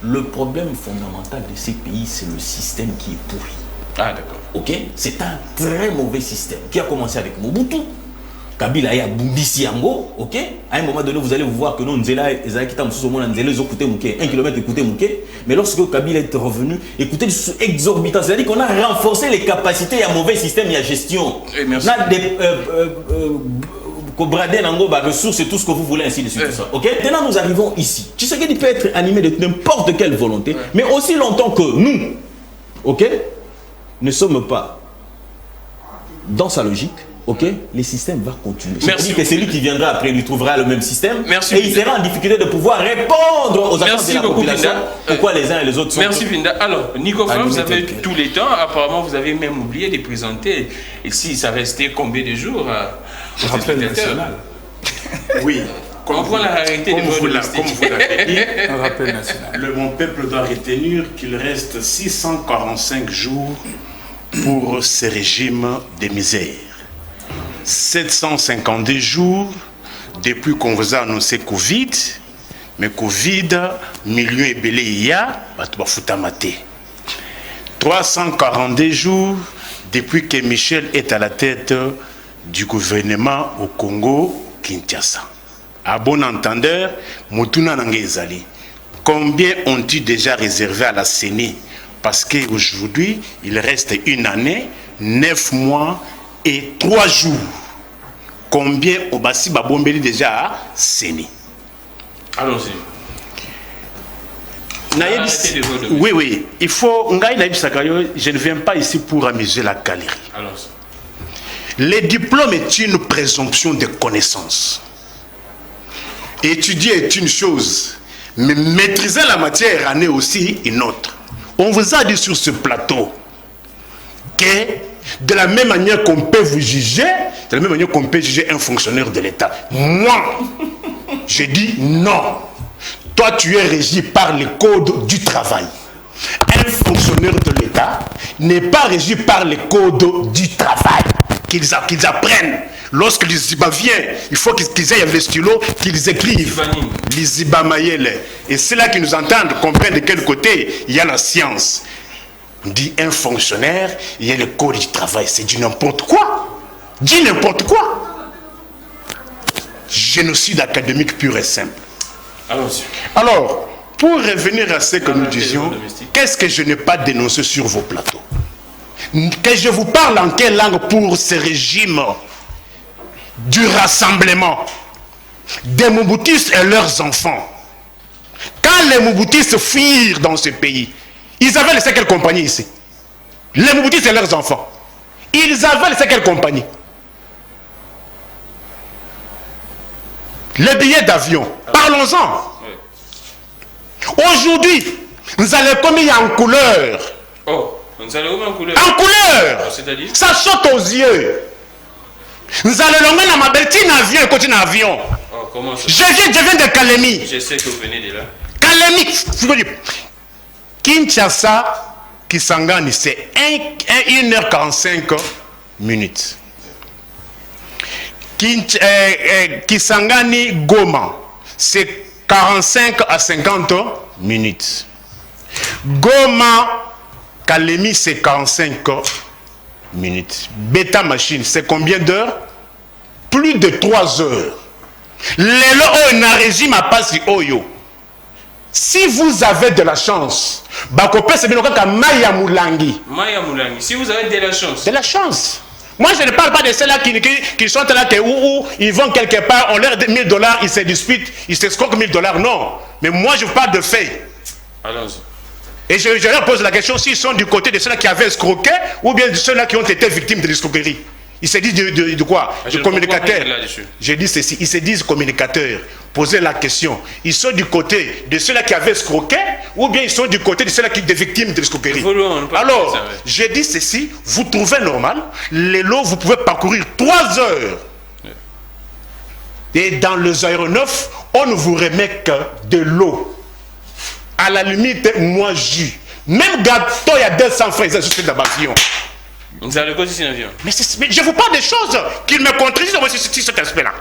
Speaker 4: Le problème fondamental de ces pays, c'est le système qui est pourri.
Speaker 1: Ah, d'accord.
Speaker 4: Ok? C'est un très mauvais système qui a commencé avec Mobutu. Kabila y a Bundisi Yango, ok? À un moment donné, vous allez voir que nous, Nzela, Ezaki Tam Soumona, Nzela, ils ont coûté Mouké, 1 kilomètre écouté Mouké. Mais lorsque Kabila est revenu, écoutez, exorbitant. C'est-à-dire qu'on a renforcé les capacités, il y a un mauvais système, il y a gestion.
Speaker 1: Merci.
Speaker 4: On a des Braden, Nango, ressources et tout ce que vous voulez, ainsi de suite. Tout ça, ok? Maintenant, nous arrivons ici. Tshisekedi peut être animé de n'importe quelle volonté, mais aussi longtemps que nous, ok, ne sommes pas dans sa logique. Ok, le système va continuer.
Speaker 1: Merci.
Speaker 4: Que celui qui viendra après lui trouvera le même système.
Speaker 1: Merci.
Speaker 4: Et il sera en difficulté de pouvoir répondre aux attentes de la population.
Speaker 1: Vinda.
Speaker 4: Pourquoi les uns et les autres sont...
Speaker 1: Merci Vinda. Alors, Nicolas, vous avez tous les temps. Apparemment, vous avez même oublié de présenter. Et si ça restait combien de jours
Speaker 2: au rappel national. Oui.
Speaker 1: On prend la réalité de
Speaker 2: vous l'avez dit,
Speaker 3: un rappel national.
Speaker 2: Mon peuple doit retenir qu'il reste 645 jours pour ce régime de misère. 752 jours depuis qu'on vous a annoncé Covid, mais Covid, millions et belé il y a, 342 jours depuis que Michel est à la tête du gouvernement au Congo, Kinshasa. À bon entendeur, Mutuna Nangezali, combien ont-ils déjà réservé à la CENI? Parce qu'aujourd'hui, il reste une année, 9 mois et 3 jours. Combien Obasi Babombeli déjà à CENI?
Speaker 1: Allons-y.
Speaker 2: Oui, oui. Il faut. Je ne viens pas ici pour amuser la galerie.
Speaker 1: Allons-y.
Speaker 2: Le diplôme est une présomption de connaissance. Étudier est une chose, mais maîtriser la matière en est aussi une autre. On vous a dit sur ce plateau que de la même manière qu'on peut vous juger, de la même manière qu'on peut juger un fonctionnaire de l'État. Moi, je dis non. Toi, tu es régi par les codes du travail. Un fonctionnaire de l'État n'est pas régi par les codes du travail qu'ils apprennent. Lorsque les Iba viennent, il faut qu'ils aillent avec le stylo, qu'ils écrivent. Les Iba Mayele. Et c'est là qu'ils nous entendent comprendre de quel côté il y a la science. On dit un fonctionnaire, il y a le code du travail. C'est du n'importe quoi. Dis n'importe quoi. Génocide académique pur et simple. Alors, pour revenir à ce que nous disions, qu'est-ce que je n'ai pas dénoncé sur vos plateaux? Que je vous parle en quelle langue pour ce régime du rassemblement des Mobutistes et leurs enfants? Quand les Mobutistes fuirent dans ce pays, ils avaient laissé quelle compagnie ici? Les Mobutistes et leurs enfants. Ils avaient laissé quelle compagnie? Les billets d'avion. Parlons-en. Aujourd'hui, nous allons commis en couleur.
Speaker 1: Oh, nous allons en couleur.
Speaker 2: En couleur.
Speaker 1: C'est-à-dire?
Speaker 2: Ça saute aux yeux. Nous allons l'emmener dans ma belle avion et continuer avion.
Speaker 1: Oh, comment ça?
Speaker 2: Je viens de Kalemi.
Speaker 1: Je sais que vous venez de là.
Speaker 2: Kalemi. Kinshasa, Kisangani, c'est 1h45 minutes. Kisangani, Goma, c'est 45 à 50 minutes. Goma, Kalemi, c'est 45 minutes. Beta machine, c'est combien d'heures? Plus de 3 heures. Lelo na régime à passer oyo. Si vous avez de la chance, Maya Moulangi.
Speaker 1: Si vous avez de la chance.
Speaker 2: De la chance. Moi, je ne parle pas de ceux-là qui sont là, où ils vont quelque part, on leur donne $1000, ils se disputent, ils se scorent $1000. Non. Mais moi, je parle de faits.
Speaker 1: Allons-y.
Speaker 2: Et je leur pose la question s'ils sont du côté de ceux-là qui avaient escroqué ou bien de ceux-là qui ont été victimes de l'escroquerie. Ils se disent de quoi? De communicateurs. Je dis ceci, ils se disent communicateurs. Posez la question. Ils sont du côté de ceux-là qui avaient escroqué ou bien ils sont du côté de ceux-là qui étaient victimes de l'escroquerie. Alors, je dis ceci, vous trouvez normal, les lots, vous pouvez parcourir 3 heures. Et dans les aéronefs, on ne vous remet que de l'eau. À la limite, moi, Même gâteau, il y a 200 francs, ils ont juste l'avion.
Speaker 1: Vous avez cause ici l'avion.
Speaker 2: Mais je vous parle des choses qui me contredisent sur cet aspect-là.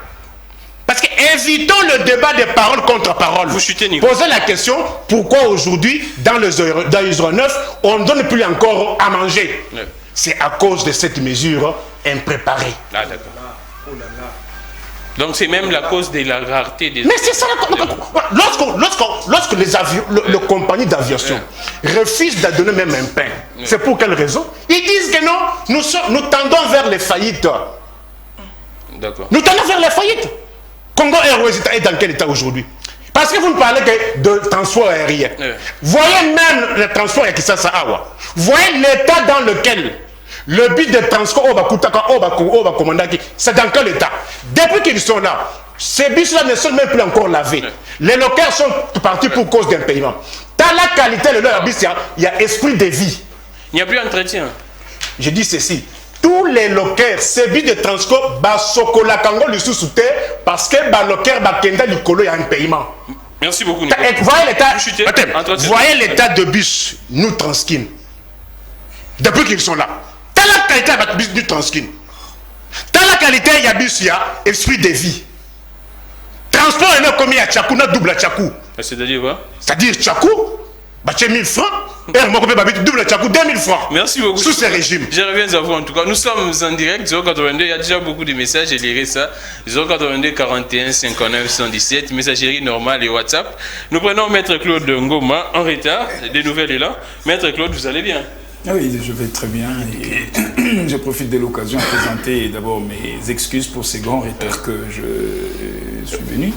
Speaker 2: Parce que évitons le débat des paroles contre paroles.
Speaker 1: Vous chutez, Nico.
Speaker 2: Posez la question, pourquoi aujourd'hui, dans les aéronefs, on ne donne plus encore à manger? Ouais. C'est à cause de cette mesure impréparée.
Speaker 1: Ah, d'accord. Oh là là. Donc c'est même la cause de la rareté des...
Speaker 2: Mais c'est ça lorsque les avions, le compagnie d'aviation refuse de donner même un pain, c'est pour quelle raison? Ils disent que non, nous tendons vers les faillites.
Speaker 1: D'accord.
Speaker 2: Nous tendons vers les faillites. Congo Airways est dans quel état aujourd'hui? Parce que vous ne parlez que de transport aérien. Voyez même le transport à Kisasa Awa. Voyez l'état dans lequel le but de transport c'est dans quel état? Depuis qu'ils sont là, ces bus-là ne sont même plus encore lavés. Les locaux sont partis pour cause d'un paiement. Dans la qualité de leur bus, il y a esprit de vie.
Speaker 1: Il n'y a plus d'entretien.
Speaker 2: Je dis ceci. Tous les locaux, ces bus de transport, parce que les locaux, il y a un paiement.
Speaker 1: Merci beaucoup.
Speaker 2: Voyez l'état de bus, nous Transkin. Depuis qu'ils sont là. Dans la qualité de bus, nous Transkin. Dans la qualité, il y a bus, il y a esprit de vie. Transport, il y a combien à Tchakou, double à Tchakou.
Speaker 1: C'est-à-dire quoi?
Speaker 2: C'est-à-dire Tchakou, 1000 francs. Double Tchakou, 2000 francs.
Speaker 1: Merci beaucoup.
Speaker 2: Sous ces régimes.
Speaker 1: Je reviens à vous en tout cas. Nous sommes en direct, 082. Il y a déjà beaucoup de messages, je lirai ça. 082 41 59 117, messagerie normale et WhatsApp. Nous prenons Maître Claude Ngoma en retard. Des nouvelles est là. Maître Claude, vous allez bien?
Speaker 5: Oui, je vais très bien. Et je profite de l'occasion à présenter d'abord mes excuses pour ces grands retards que je suis venu.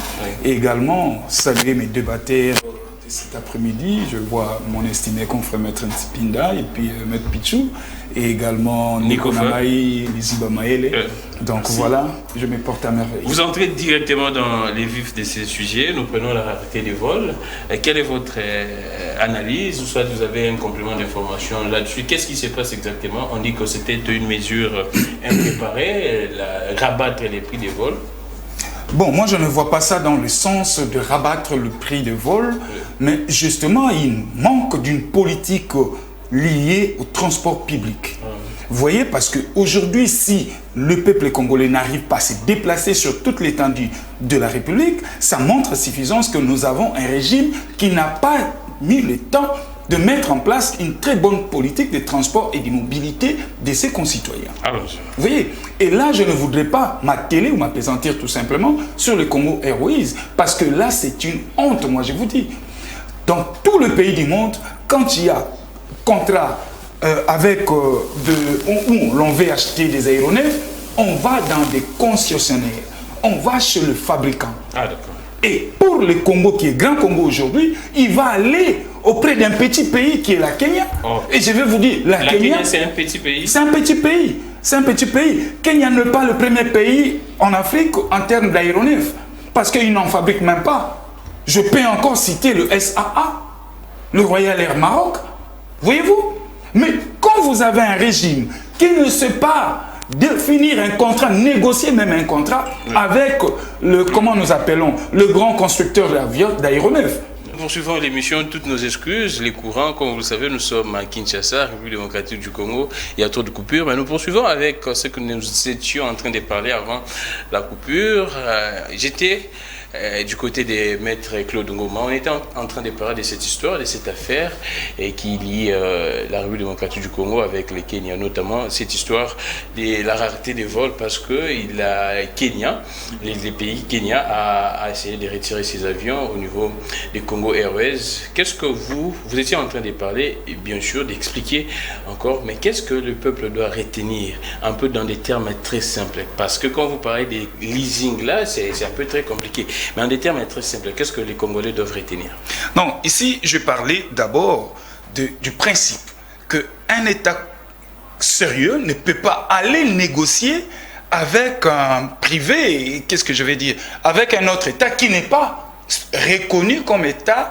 Speaker 5: Et également saluer mes débatteurs cet après-midi. Je vois mon estimé confrère Maître Ntipinda et puis Maître Pichou et également Nico Namaï, Liziba Maele. Donc merci. Voilà, je me porte à merveille.
Speaker 1: Vous entrez directement dans les vifs de ces sujets. Nous prenons la rareté des vols. Quelle est votre analyse? Ou soit vous avez un complément d'information là-dessus? Qu'est-ce qui se passe exactement? On dit que c'était une mesure impréparée, rabattre les prix des vols.
Speaker 5: Bon, moi je ne vois pas ça dans le sens de rabattre le prix de vol, mais justement il manque d'une politique liée au transport public. Vous voyez, parce qu'aujourd'hui, si le peuple congolais n'arrive pas à se déplacer sur toute l'étendue de la République, ça montre à suffisance que nous avons un régime qui n'a pas mis le temps de mettre en place une très bonne politique de transport et de mobilité de ses concitoyens.
Speaker 1: Alors,
Speaker 5: vous voyez, et là, je ne voudrais pas m'atteler ou m'appesantir tout simplement sur le Congo Airways, parce que là, c'est une honte, moi je vous dis. Dans tout le pays du monde, quand il y a contrat où l'on veut acheter des aéronefs, on va dans des concessionnaires, on va chez le fabricant.
Speaker 1: Ah, d'accord.
Speaker 5: Et pour le Congo, qui est Grand Congo aujourd'hui, il va aller auprès d'un petit pays qui est la Kenya. Oh. Et je vais vous dire, la Kenya,
Speaker 1: c'est un petit pays.
Speaker 5: C'est un petit pays. C'est un petit pays. Kenya n'est pas le premier pays en Afrique en termes d'aéronefs, parce qu'ils n'en fabriquent même pas. Je peux encore citer le SAA, le Royal Air Maroc. Voyez-vous? Mais quand vous avez un régime qui ne sait pas définir un contrat, négocier même un contrat avec le, comment nous appelons, le grand constructeur d'aéronefs.
Speaker 1: Nous poursuivons l'émission, toutes nos excuses, les courants, comme vous le savez, nous sommes à Kinshasa, République démocratique du Congo, il y a trop de coupures, mais nous poursuivons avec ce que nous étions en train de parler avant la coupure. J'étais du côté des maîtres Claude Ngoma, on était en train de parler de cette histoire, de cette affaire et qui lie la République démocratique du Congo avec le Kenya, notamment cette histoire de la rareté des vols parce que Kenya, les pays Kenya a essayé de retirer ses avions au niveau des Congo Airways. Qu'est-ce que vous étiez en train de parler et bien sûr d'expliquer encore, mais qu'est-ce que le peuple doit retenir un peu dans des termes très simples, parce que quand vous parlez des leasing là, c'est un peu très compliqué. Mais en des termes très simples, qu'est-ce que les Congolais doivent retenir?
Speaker 5: Non, ici, je parlais d'abord du principe qu'un État sérieux ne peut pas aller négocier avec un privé, qu'est-ce que je vais dire, avec un autre État qui n'est pas reconnu comme État,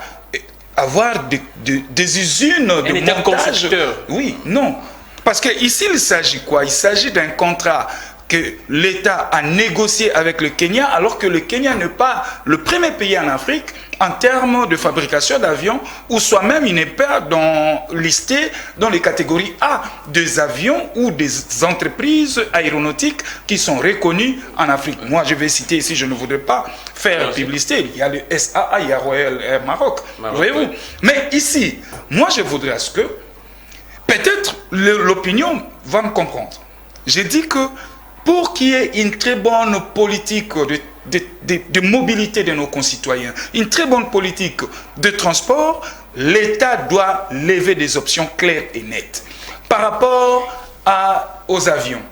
Speaker 5: avoir des usines de montage.
Speaker 1: Constructeur.
Speaker 5: Oui, non. Parce qu'ici, il s'agit quoi? Il s'agit d'un contrat que l'État a négocié avec le Kenya, alors que le Kenya n'est pas le premier pays en Afrique en termes de fabrication d'avions, ou soit même il n'est pas listé dans les catégories A des avions ou des entreprises aéronautiques qui sont reconnues en Afrique. Moi, je vais citer ici, je ne voudrais pas faire publicité. Il y a le SAA, il y a Royal Air Maroc. Voyez-vous. Mais ici, moi, je voudrais que peut-être l'opinion va me comprendre. J'ai dit que pour qu'il y ait une très bonne politique de mobilité de nos concitoyens, une très bonne politique de transport, l'État doit lever des options claires et nettes. Par rapport aux avions,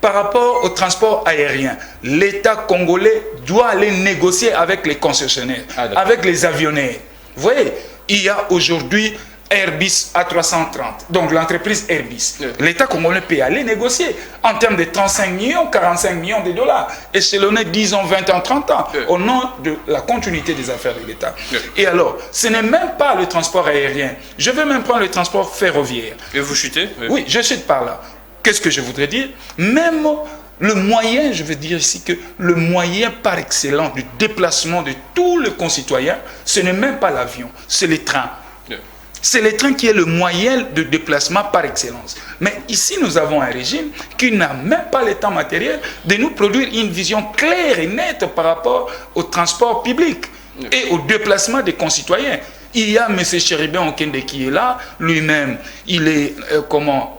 Speaker 5: par rapport au transport aérien, l'État congolais doit aller négocier avec les concessionnaires, avec les avionnaires. Vous voyez, il y a aujourd'hui Airbus A330, donc l'entreprise Airbus. L'État congolais peut aller négocier en termes de 35 millions, 45 millions de dollars, échelonnés 10 ans, 20 ans, 30 ans, au nom de la continuité des affaires de l'État. Et alors, ce n'est même pas le transport aérien. Je vais même prendre le transport ferroviaire.
Speaker 1: Et vous chutez?
Speaker 5: Oui, je chute par là. Qu'est-ce que je voudrais dire? Même le moyen, je veux dire ici que le moyen par excellence du déplacement de tous les concitoyens, ce n'est même pas l'avion, c'est les trains. C'est le train qui est le moyen de déplacement par excellence. Mais ici, nous avons un régime qui n'a même pas le temps matériel de nous produire une vision claire et nette par rapport au transport public et au déplacement des concitoyens. Il y a M. Chéribin Okende qui est là, lui-même, il est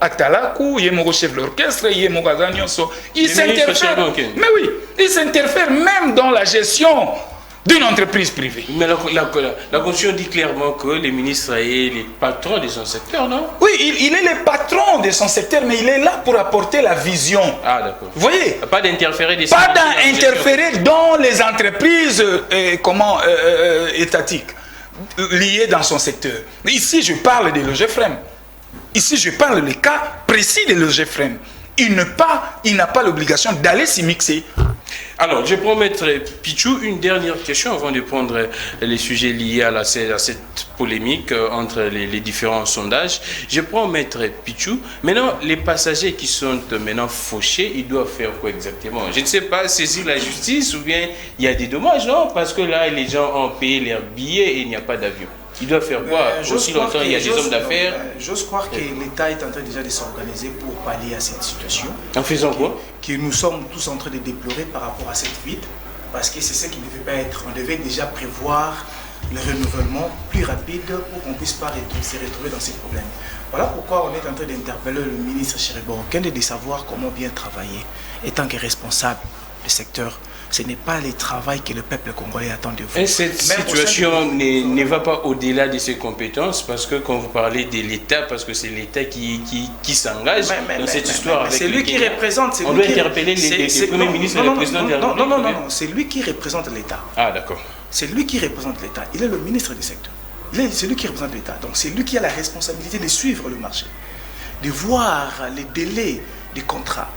Speaker 5: à Talakou, il est mon chef de l'orchestre, il est mon Gazanyoso. Il s'interfère. Mais oui, il s'interfère même dans la gestion d'une entreprise privée.
Speaker 1: Mais la Constitution dit clairement que les ministres est les patrons de son secteur, non?
Speaker 5: Oui, il est le patron de son secteur, mais il est là pour apporter la vision.
Speaker 1: Ah, d'accord.
Speaker 5: Vous voyez?
Speaker 1: Pas d'interférer
Speaker 5: dans les entreprises étatiques liées dans son secteur. Ici, je parle de l'OGEFREM. Ici, je parle du cas précis de l'OGEFREM. Il n'a pas l'obligation d'aller s'y mixer.
Speaker 1: Alors, je prends Maître Pichou une dernière question avant de prendre les sujets liés à cette polémique entre les différents sondages. Je prends Maître Pichou. Maintenant, les passagers qui sont maintenant fauchés, ils doivent faire quoi exactement? Je ne sais pas, saisir la justice ou bien il y a des dommages, non? Parce que là, les gens ont payé leurs billets et il n'y a pas d'avion. Ils doivent faire quoi? Aussi longtemps, il y a des hommes d'affaires.
Speaker 3: J'ose croire que l'État est en train déjà de s'organiser pour pallier à cette situation.
Speaker 1: En faisant quoi?
Speaker 3: Que nous sommes tous en train de déplorer par rapport à cette fuite, parce que c'est ce qui ne devait pas être. On devait déjà prévoir le renouvellement plus rapide pour qu'on ne puisse pas se retrouver dans ces problèmes. Voilà pourquoi on est en train d'interpeller le ministre Chéribin Okende de savoir comment bien travailler. Étant que responsable du secteur, ce n'est pas le travail que le peuple congolais attend de vous.
Speaker 1: Et cette situation ne va pas au-delà de ses compétences, parce que quand vous parlez de l'État, parce que c'est l'État qui s'engage dans cette histoire.
Speaker 3: C'est lui qui représente.
Speaker 1: On doit interpeller les premiers ministres et les présidents de la République.
Speaker 3: Non, c'est lui qui représente l'État.
Speaker 1: Ah, d'accord.
Speaker 3: C'est lui qui représente l'État. Il est le ministre du secteur. C'est lui qui représente l'État. Donc c'est lui qui a la responsabilité de suivre le marché, de voir les délais des contrats,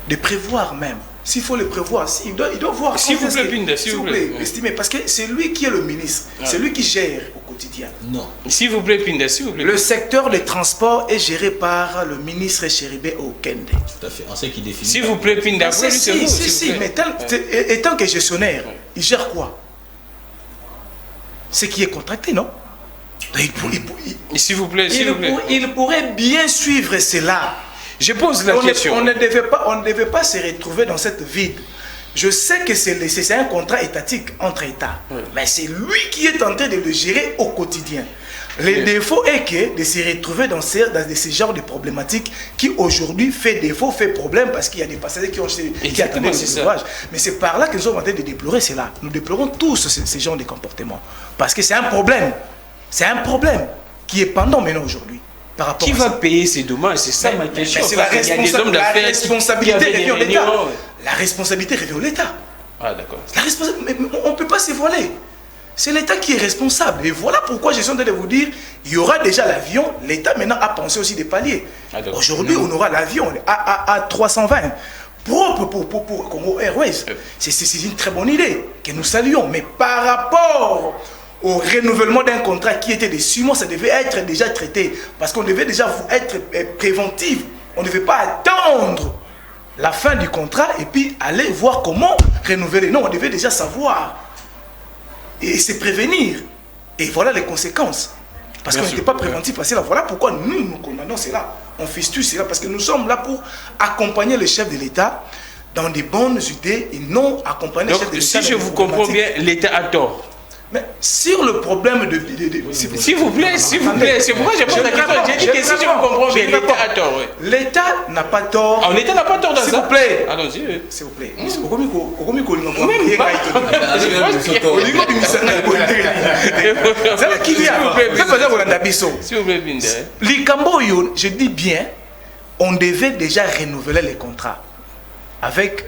Speaker 3: de prévoir même. S'il faut le prévoir, il doit voir.
Speaker 1: S'il vous plaît, Pinda, s'il vous plaît.
Speaker 3: Estimez, parce que c'est lui qui est le ministre. C'est lui qui gère au quotidien.
Speaker 4: Non.
Speaker 1: S'il vous plaît, Pinda, s'il vous plaît.
Speaker 3: Le secteur des transports est géré par le ministre Chéribin Okende.
Speaker 4: Tout à fait. On sait qui définit.
Speaker 1: S'il vous plaît, Pinda.
Speaker 3: Si, mais étant que gestionnaire, il gère quoi? Ce qui est contracté, non?
Speaker 1: S'il vous plaît, s'il vous plaît.
Speaker 3: Il pourrait bien suivre cela.
Speaker 1: Je pose la question.
Speaker 3: On ne devait pas se retrouver dans cette vide. Je sais que c'est un contrat étatique entre États, mais c'est lui qui est en train de le gérer au quotidien. Le défaut est de se retrouver dans ce genre de problématiques qui aujourd'hui fait défaut, fait problème, parce qu'il y a des passagers qui attendent le ouvrage. Mais c'est par là que nous sommes en train de déplorer cela. Nous déplorons tous ce genre de comportement. Parce que c'est un problème. C'est un problème qui est pendant maintenant aujourd'hui.
Speaker 1: Qui va payer ces dommages? C'est ça ma question.
Speaker 3: C'est la responsabilité revient au l'État. La responsabilité revient au l'État.
Speaker 1: Ah, d'accord.
Speaker 3: On ne peut pas se voiler. C'est l'État qui est responsable. Et voilà pourquoi je suis en train de vous dire, il y aura déjà l'avion. L'État maintenant a pensé aussi des paliers. Aujourd'hui, on aura l'avion à 320. Propre pour Congo Airways. C'est une très bonne idée que nous saluons. Mais par rapport au renouvellement d'un contrat qui était de 6 mois, ça devait être déjà traité. Parce qu'on devait déjà être préventif. On ne devait pas attendre la fin du contrat et puis aller voir comment renouveler. Non, on devait déjà savoir et se prévenir. Et voilà les conséquences. Parce qu'on n'était pas préventif. Parce que là, voilà pourquoi nous condamnons cela. On fistule cela. Parce que nous sommes là pour accompagner le chef de l'État dans des bonnes idées et non accompagner le chef de l'État.
Speaker 1: Si je vous comprends bien, l'État a tort.
Speaker 3: Mais sur le problème de...
Speaker 1: S'il vous plaît, c'est pourquoi je pose la question. J'ai dit que si je vous comprends bien, l'État a tort.
Speaker 3: L'État n'a pas tort.
Speaker 1: Ah, l'État n'a pas tort dans ça.
Speaker 3: S'il vous plaît.
Speaker 1: Allons-y.
Speaker 3: S'il vous plaît.
Speaker 1: S'il vous plaît, Binder.
Speaker 3: Likamboyo, je dis bien, on devait déjà renouveler les contrats avec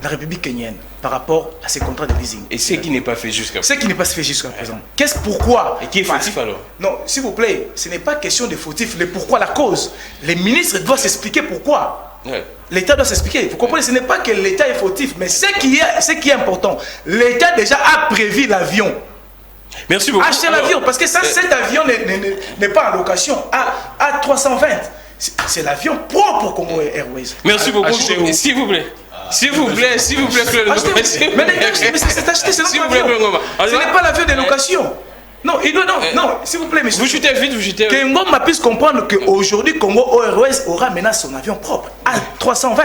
Speaker 3: la République kenyenne par rapport à ces contrats de leasing.
Speaker 1: Et ce qui n'est pas fait jusqu'à présent.
Speaker 3: Ce qui n'est pas fait jusqu'à présent. Pourquoi?
Speaker 1: Et qui est fautif alors?
Speaker 3: Non, s'il vous plaît, ce n'est pas question de fautif. Le pourquoi, la cause. Les ministres doivent s'expliquer pourquoi.
Speaker 1: Ouais.
Speaker 3: L'État doit s'expliquer. Vous comprenez, ce n'est pas que l'État est fautif, mais ce qui est important, l'État déjà a prévu l'avion.
Speaker 1: Merci beaucoup.
Speaker 3: Acheter l'avion, parce que ça, cet avion n'est pas en location. À 320, c'est l'avion propre au Congo Airways.
Speaker 1: Merci beaucoup. S'il vous plaît. S'il vous plaît, Claude.
Speaker 3: Mais c'est acheté, c'est notre avion. Ce n'est pas l'avion de location. Non, s'il vous plaît, monsieur.
Speaker 1: Vous chutez vite, vous chutez.
Speaker 3: Que Ngoma puisse comprendre qu'aujourd'hui, Congo Airways aura maintenant son avion propre à 320.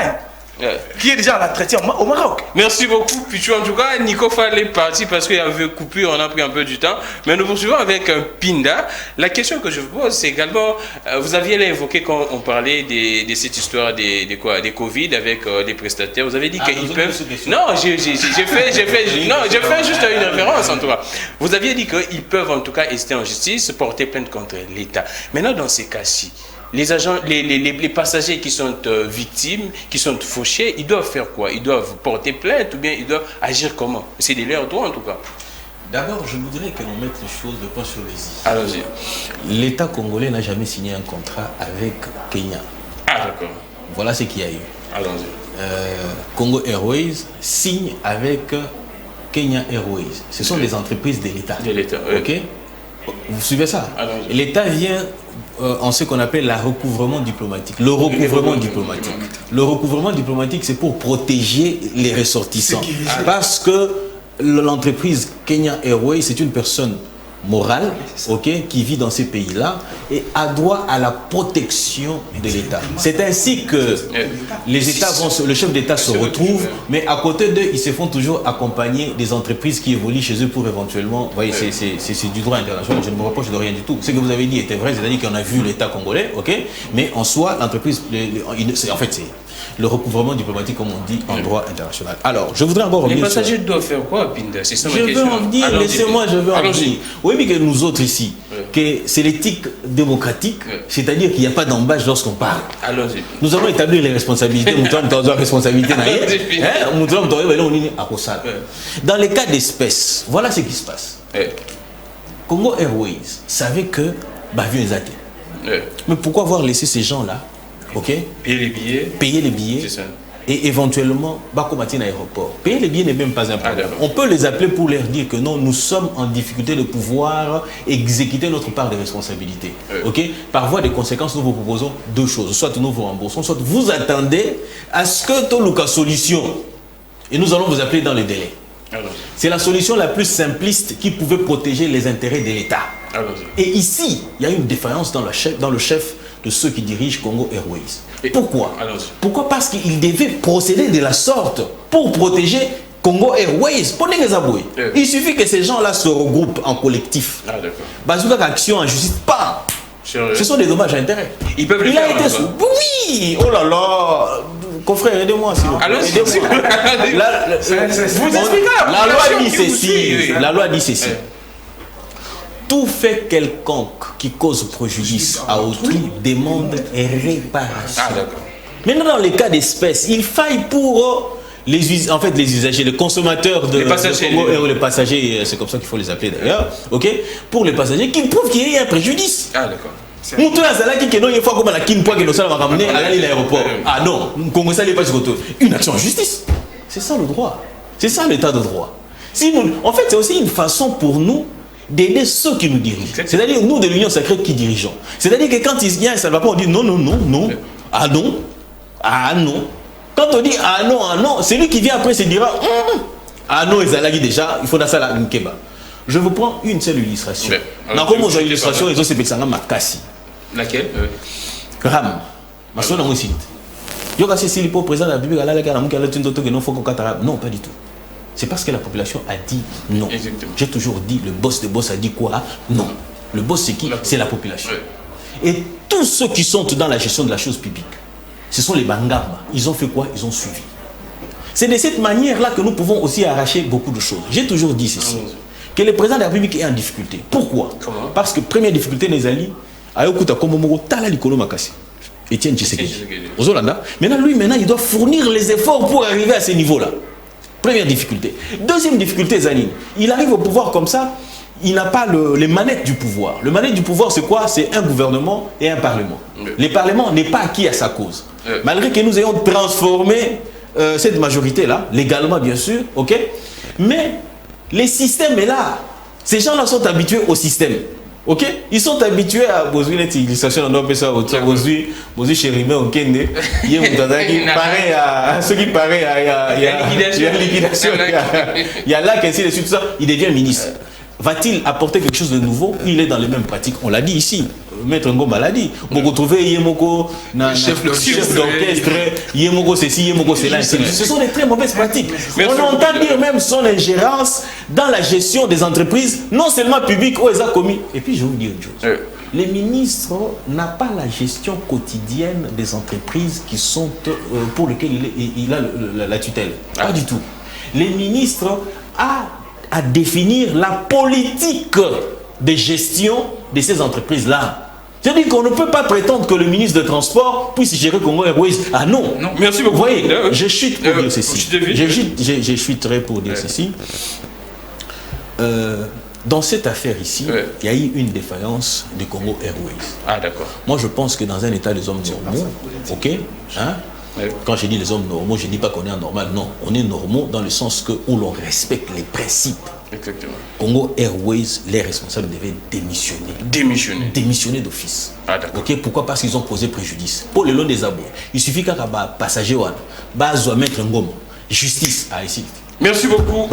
Speaker 3: Qui est déjà en entretien au Maroc.
Speaker 1: Merci beaucoup, Pichou. En tout cas, Nico Fall est parti parce qu'il y avait coupure, on a pris un peu du temps. Mais nous poursuivons avec Pinda. La question que je vous pose, c'est également, vous aviez évoqué quand on parlait de cette histoire des Covid avec les prestataires. Vous avez dit qu'ils peuvent... Non, j'ai fait juste une référence en tout cas. Vous aviez dit qu'ils peuvent en tout cas rester en justice, porter plainte contre l'État. Maintenant, dans ces cas-ci, les agents, les passagers qui sont victimes, qui sont fauchés, ils doivent faire quoi? Ils doivent porter plainte ou bien ils doivent agir comment? C'est de leur droit en tout cas.
Speaker 4: D'abord, je voudrais que l'on mette les choses de point sur les i.
Speaker 1: Allons-y.
Speaker 4: L'État congolais n'a jamais signé un contrat avec Kenya.
Speaker 1: Ah d'accord.
Speaker 4: Voilà ce qu'il y a eu.
Speaker 1: Allons-y.
Speaker 4: Congo Airways signe avec Kenya Airways. Ce sont des entreprises de l'État.
Speaker 1: De l'État, oui.
Speaker 4: Ok? Vous suivez ça? L'État vient en ce qu'on appelle le recouvrement diplomatique. Le recouvrement diplomatique, c'est pour protéger les ressortissants. Parce que l'entreprise Kenya Airways, c'est une personne morale, qui vit dans ces pays-là et a droit à la protection de l'État. C'est ainsi que les États le chef d'État se retrouve, mais à côté d'eux, ils se font toujours accompagner des entreprises qui évoluent chez eux pour éventuellement... Vous voyez, c'est du droit international, je ne me rapproche de rien du tout. Ce que vous avez dit était vrai, c'est-à-dire qu'on a vu l'État congolais, mais en soi, l'entreprise... En fait, c'est le recouvrement diplomatique, comme on dit, en droit international. Alors, je voudrais encore revenir...
Speaker 1: Les passagers doivent faire quoi, Pinda? C'est ça ma question.
Speaker 4: Je veux en venir, laissez-moi, je veux en venir. Oui, mais que nous autres ici, que c'est l'éthique démocratique, c'est-à-dire qu'il n'y a pas d'embâche lorsqu'on parle.
Speaker 1: Allons-y.
Speaker 4: Nous allons établir les responsabilités. Dans les cas d'espèces, voilà ce qui se passe. Congo Airways savait que l'avion est athée. Mais pourquoi avoir laissé ces gens-là payer les billets
Speaker 1: c'est ça.
Speaker 4: Et éventuellement combattre l'aéroport. Payer les billets n'est même pas un problème. On peut les appeler pour leur dire que non, nous sommes en difficulté de pouvoir exécuter notre part de responsabilité. Par voie de conséquences, nous vous proposons deux choses. Soit nous vous remboursons, soit vous attendez à ce que tu aies la solution. Et nous allons vous appeler dans les délais. C'est la solution la plus simpliste qui pouvait protéger les intérêts de l'État. Et ici, il y a une défaillance dans le chef de ceux qui dirigent Congo Airways. Pourquoi? Pourquoi? Parce qu'il devait procéder de la sorte pour protéger Congo Airways. Il suffit que ces gens-là se regroupent en collectif. Bazouka action en justice, pas. Ce sont des dommages à intérêt.
Speaker 1: Ils peuvent le faire.
Speaker 4: Oui. Oh là là. Confrère, aidez-moi s'il vous plaît. La loi dit ceci. La loi dit ceci. Tout fait quelconque qui cause préjudice à autrui demande réparation. Maintenant, dans les cas d'espèces, il faille pour les usagers, les consommateurs de Congo, les passagers, c'est comme ça qu'il faut les appeler d'ailleurs, pour les passagers qui prouvent qu'il y a un préjudice. Une action en justice. C'est ça le droit. C'est ça l'état de droit. En fait, c'est aussi une façon pour nous d'aider ceux qui nous dirigent. C'est-à-dire nous de l'Union sacrée qui dirigeons. C'est-à-dire que quand il y a un salvaport, on dit non, non, non, non. Ah non. Ah non. Quand on dit ah non, c'est lui qui vient après se dira ah non, Ezalagi déjà, il faut dans ça la Nkeba. Je vous prends une seule illustration. Dans comme aux illustrations, ils ont ces petits Makassi.
Speaker 1: Laquelle
Speaker 4: Ram. Ma soeur n'a pas aussi. Yoga c'est le président de la République, non, pas du tout. C'est parce que la population a dit non. J'ai toujours dit, le boss de boss a dit quoi? Non. Le boss c'est qui? C'est la population. Et tous ceux qui sont dans la gestion de la chose publique, ce sont les Bangama. Ils ont fait quoi? Ils ont suivi. C'est de cette manière-là que nous pouvons aussi arracher beaucoup de choses. J'ai toujours dit ceci, que le président de la République est en difficulté. Pourquoi? Parce que première difficulté, les alliés, Etienne Tshisekedi. Maintenant, lui, il doit fournir les efforts pour arriver à ce niveau-là. Première difficulté. Deuxième difficulté, Zanine, il arrive au pouvoir comme ça, il n'a pas les manettes du pouvoir. Le manette du pouvoir, c'est quoi? C'est un gouvernement et un parlement. Le parlement n'est pas acquis à sa cause. Malgré que nous ayons transformé cette majorité-là, légalement bien sûr, ok? Mais le système est là. Ces gens-là sont habitués au système. Ok? Ils sont habitués à poser une utilisation on peut ça poser chérimé au Kende. Il y a ce qui paraît à liquidation. Il y a là qu'ainsi de suite, tout ça, il devient ministre. Va-t-il apporter quelque chose de nouveau? Il est dans les mêmes pratiques. On l'a dit ici. Maître Ngoma l'a dit. Vous retrouvez Yemoko, chef d'orchestre, Yemoko ceci, Yemoko cela. Ce sont des très mauvaises pratiques. On entend dire même son ingérence dans la gestion des entreprises, non seulement publiques, où ils ont commis. Et puis je vais vous dire une chose. Les ministres n'ont pas la gestion quotidienne des entreprises qui sont pour lesquelles il a la tutelle. Pas du tout. Les ministres à définir la politique de gestion de ces entreprises-là. C'est-à-dire qu'on ne peut pas prétendre que le ministre des Transports puisse gérer Congo Airways. Ah non.
Speaker 1: Merci beaucoup.
Speaker 4: Vous voyez, je chute pour dire ceci. Je chuterai pour dire ceci. Dans cette affaire ici, il y a eu une défaillance de Congo Airways.
Speaker 1: Ah d'accord.
Speaker 4: Moi je pense que dans un état des hommes normaux, ok, hein, quand je dis les hommes normaux, je ne dis pas qu'on est anormal, non. On est normaux dans le sens où l'on respecte les principes.
Speaker 1: Exactement.
Speaker 4: Congo Airways, les responsables devaient démissionner. Démissionner d'office.
Speaker 1: Ah d'accord.
Speaker 4: Ok, pourquoi? Parce qu'ils ont causé préjudice. Pour le long des abos, il suffit qu'un passager soit mettre un gomme. Justice à ici.
Speaker 1: Merci beaucoup.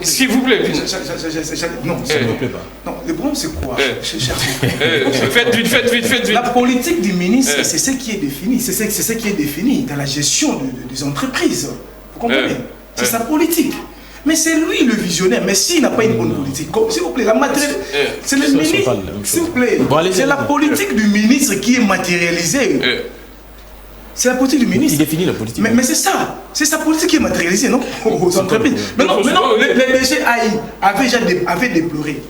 Speaker 3: S'il vous plaît. Non,
Speaker 4: ça ne me plaît pas.
Speaker 3: Non, le problème c'est quoi?
Speaker 1: Faites vite.
Speaker 3: La politique du ministre, c'est ce qui est défini. C'est ce qui est défini dans la gestion des entreprises. Vous comprenez? C'est sa politique. Mais c'est lui le visionnaire. Mais s'il n'a pas une bonne politique, s'il vous plaît, la matérielle, c'est le ministre. S'il vous plaît, c'est la politique du ministre qui est matérialisée. C'est la politique du ministre.
Speaker 4: Il définit la politique.
Speaker 3: Mais c'est ça. C'est sa politique qui est matérialisée, non? Aux entreprises. Maintenant, le DG avait déploré.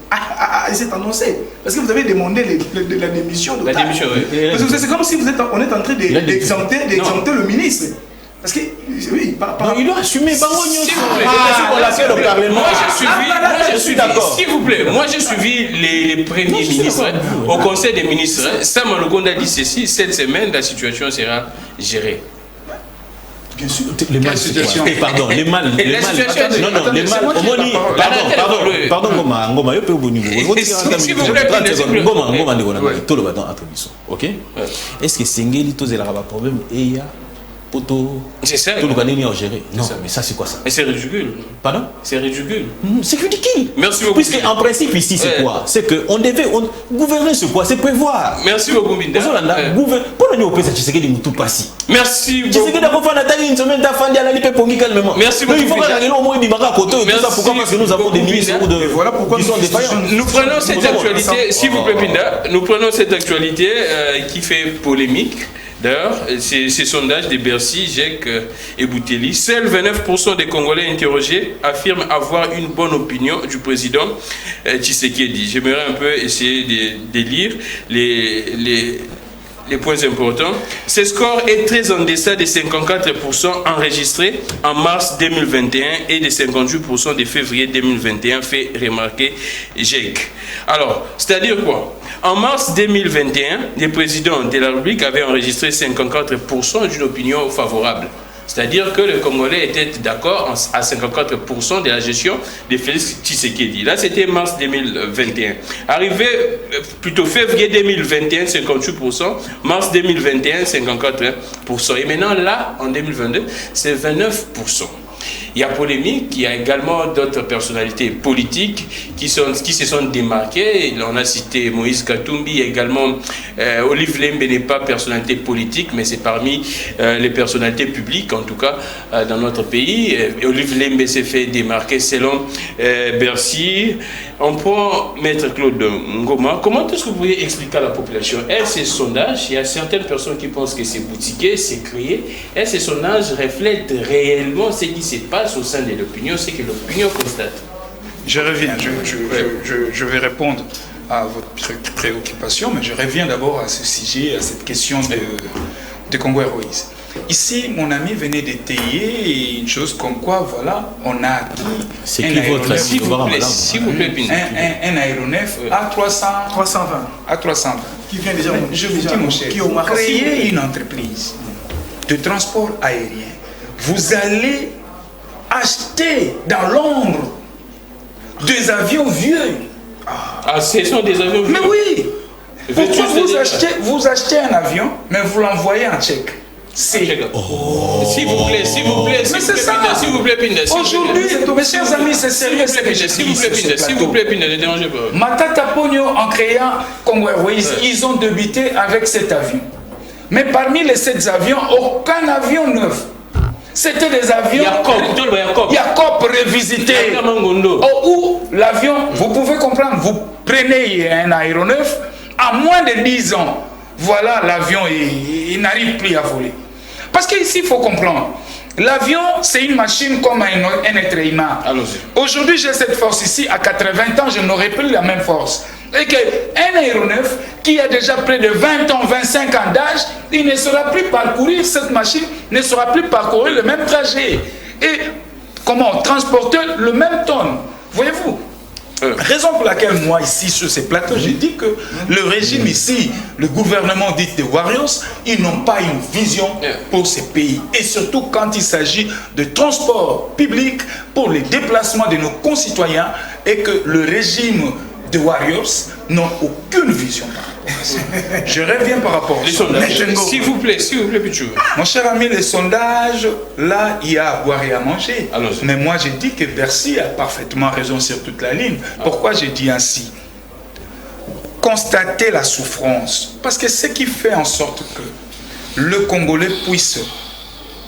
Speaker 3: Il s'est annoncé. Parce que vous avez demandé la démission de
Speaker 1: la démission,
Speaker 3: Parce que c'est comme si on est en train d'exempter le ministre. Parce que, oui,
Speaker 4: non, il doit assumer.
Speaker 1: Moi, je suis d'accord. S'il vous plaît, moi, j'ai suivi les premiers ministres au Conseil des ministres. Sam Alokonda a dit ceci, cette semaine, la situation sera gérée.
Speaker 3: Bien sûr.
Speaker 4: Les mal, pardon, les mal. Non, les mal. Pardon, Ngoma, je peux vous dire. S'il vous plaît, ok? Est-ce que Sengeli, tous les problèmes, et
Speaker 1: c'est ça.
Speaker 4: Tout le monde est géré. Non, mais ça c'est quoi ça?
Speaker 1: Mais c'est ridicule.
Speaker 4: Pardon?
Speaker 1: C'est ridicule.
Speaker 4: C'est ridicule.
Speaker 1: Merci beaucoup.
Speaker 4: Puisque en principe ici c'est quoi? C'est que on devait gouverner c'est quoi? C'est prévoir.
Speaker 1: Merci beaucoup Binda.
Speaker 4: Pour nous opérer Tshisekedi mutu passi.
Speaker 1: Merci beaucoup.
Speaker 4: Tshisekedi a fait Nathalie une semaine d'affaires à la lipe pour calmement.
Speaker 1: Merci beaucoup.
Speaker 4: Il faut que la au moins Bimaka côté tout ça pourquoi parce que nous avons des ministres ou de
Speaker 3: voilà pourquoi
Speaker 4: ils sont défaillants.
Speaker 1: Nous prenons cette actualité s'il vous plaît Binda. Nous prenons cette actualité qui fait polémique. D'ailleurs, ces sondages de Bercy, GEC et Bouteli, seuls 29% des Congolais interrogés affirment avoir une bonne opinion du président Tshisekedi. J'aimerais un peu essayer de lire les points importants. Ce score est très en deçà des 54% enregistrés en mars 2021 et des 58% de février 2021, fait remarquer GEC. Alors, c'est-à-dire quoi? En mars 2021, le président de la République avait enregistré 54% d'une opinion favorable. C'est-à-dire que le Congolais était d'accord à 54% de la gestion de Félix Tshisekedi. Là, c'était mars 2021. Arrivé plutôt février 2021, 58%. Mars 2021, 54%. Et maintenant, là, en 2022, c'est 29%. Il y a polémique, il y a également d'autres personnalités politiques qui se sont démarquées. On a cité Moïse Katumbi, également Olive Lembe n'est pas personnalité politique, mais c'est parmi les personnalités publiques, en tout cas dans notre pays. Olive Lembe s'est fait démarquer selon Bercy. On prend Maître Claude Ngoma. Comment est-ce que vous pouvez expliquer à la population? Ces sondages, il y a certaines personnes qui pensent que c'est boutiqué, c'est créé. Ces sondages reflètent réellement ce qui se passe au sein de l'opinion, ce que l'opinion constate.
Speaker 5: Je reviens, je vais répondre à votre préoccupation, mais je reviens d'abord à ce sujet, à cette question de Congo Héroïse. Ici, mon ami venait d'étayer une chose comme quoi, voilà, on a acquis un aéronef, s'il vous plaît, un aéronef à 320.
Speaker 3: Qui vient déjà,
Speaker 5: je vous dis, mon cher, créer une entreprise de transport aérien, vous allez acheter dans l'ombre des avions vieux.
Speaker 1: Ce sont des avions vieux.
Speaker 5: Mais oui. Pourquoi vous achetez un avion, mais vous l'envoyez en Tchèque?
Speaker 1: S'il vous plaît,
Speaker 5: mais c'est ça.
Speaker 1: S'il vous plaît, Pinda.
Speaker 5: Aujourd'hui, mes chers amis, c'est sérieux.
Speaker 1: S'il vous plaît, Pinda, ne dérangez pas.
Speaker 5: Matata Pogno, en créant Congo Airways, ils ont débuté avec 7 avions. Mais parmi les 7 avions, aucun avion neuf. C'était des avions Jacob révisités. Où l'avion, vous pouvez comprendre, vous prenez un aéronef, à moins de 10 ans, voilà, l'avion, il n'arrive plus à voler. Parce qu'ici, il faut comprendre, l'avion, c'est une machine comme un être humain. Aujourd'hui, j'ai cette force ici, à 80 ans, je n'aurai plus la même force. Et qu'un aéronef qui a déjà près de 20 ans, 25 ans d'âge, il ne saura plus parcourir, cette machine ne saura plus parcourir le même trajet. Et comment transporter le même tonne. Voyez-vous? Raison pour laquelle moi ici sur ces plateaux, j'ai dit que le régime ici, le gouvernement dit des Warriors, ils n'ont pas une vision pour ces pays. Et surtout quand il s'agit de transport public pour les déplacements de nos concitoyens et que le régime des Warriors n'ont aucune vision par rapport à ça. Je reviens par rapport
Speaker 1: aux sondages. S'il vous plaît, Pichou.
Speaker 5: Mon cher ami, les sondages, là, il y a à boire et à manger. Mais moi, j'ai dit que Bercy a parfaitement raison sur toute la ligne. Pourquoi j'ai dit ainsi? Constater la souffrance. Parce que ce qui fait en sorte que le Congolais puisse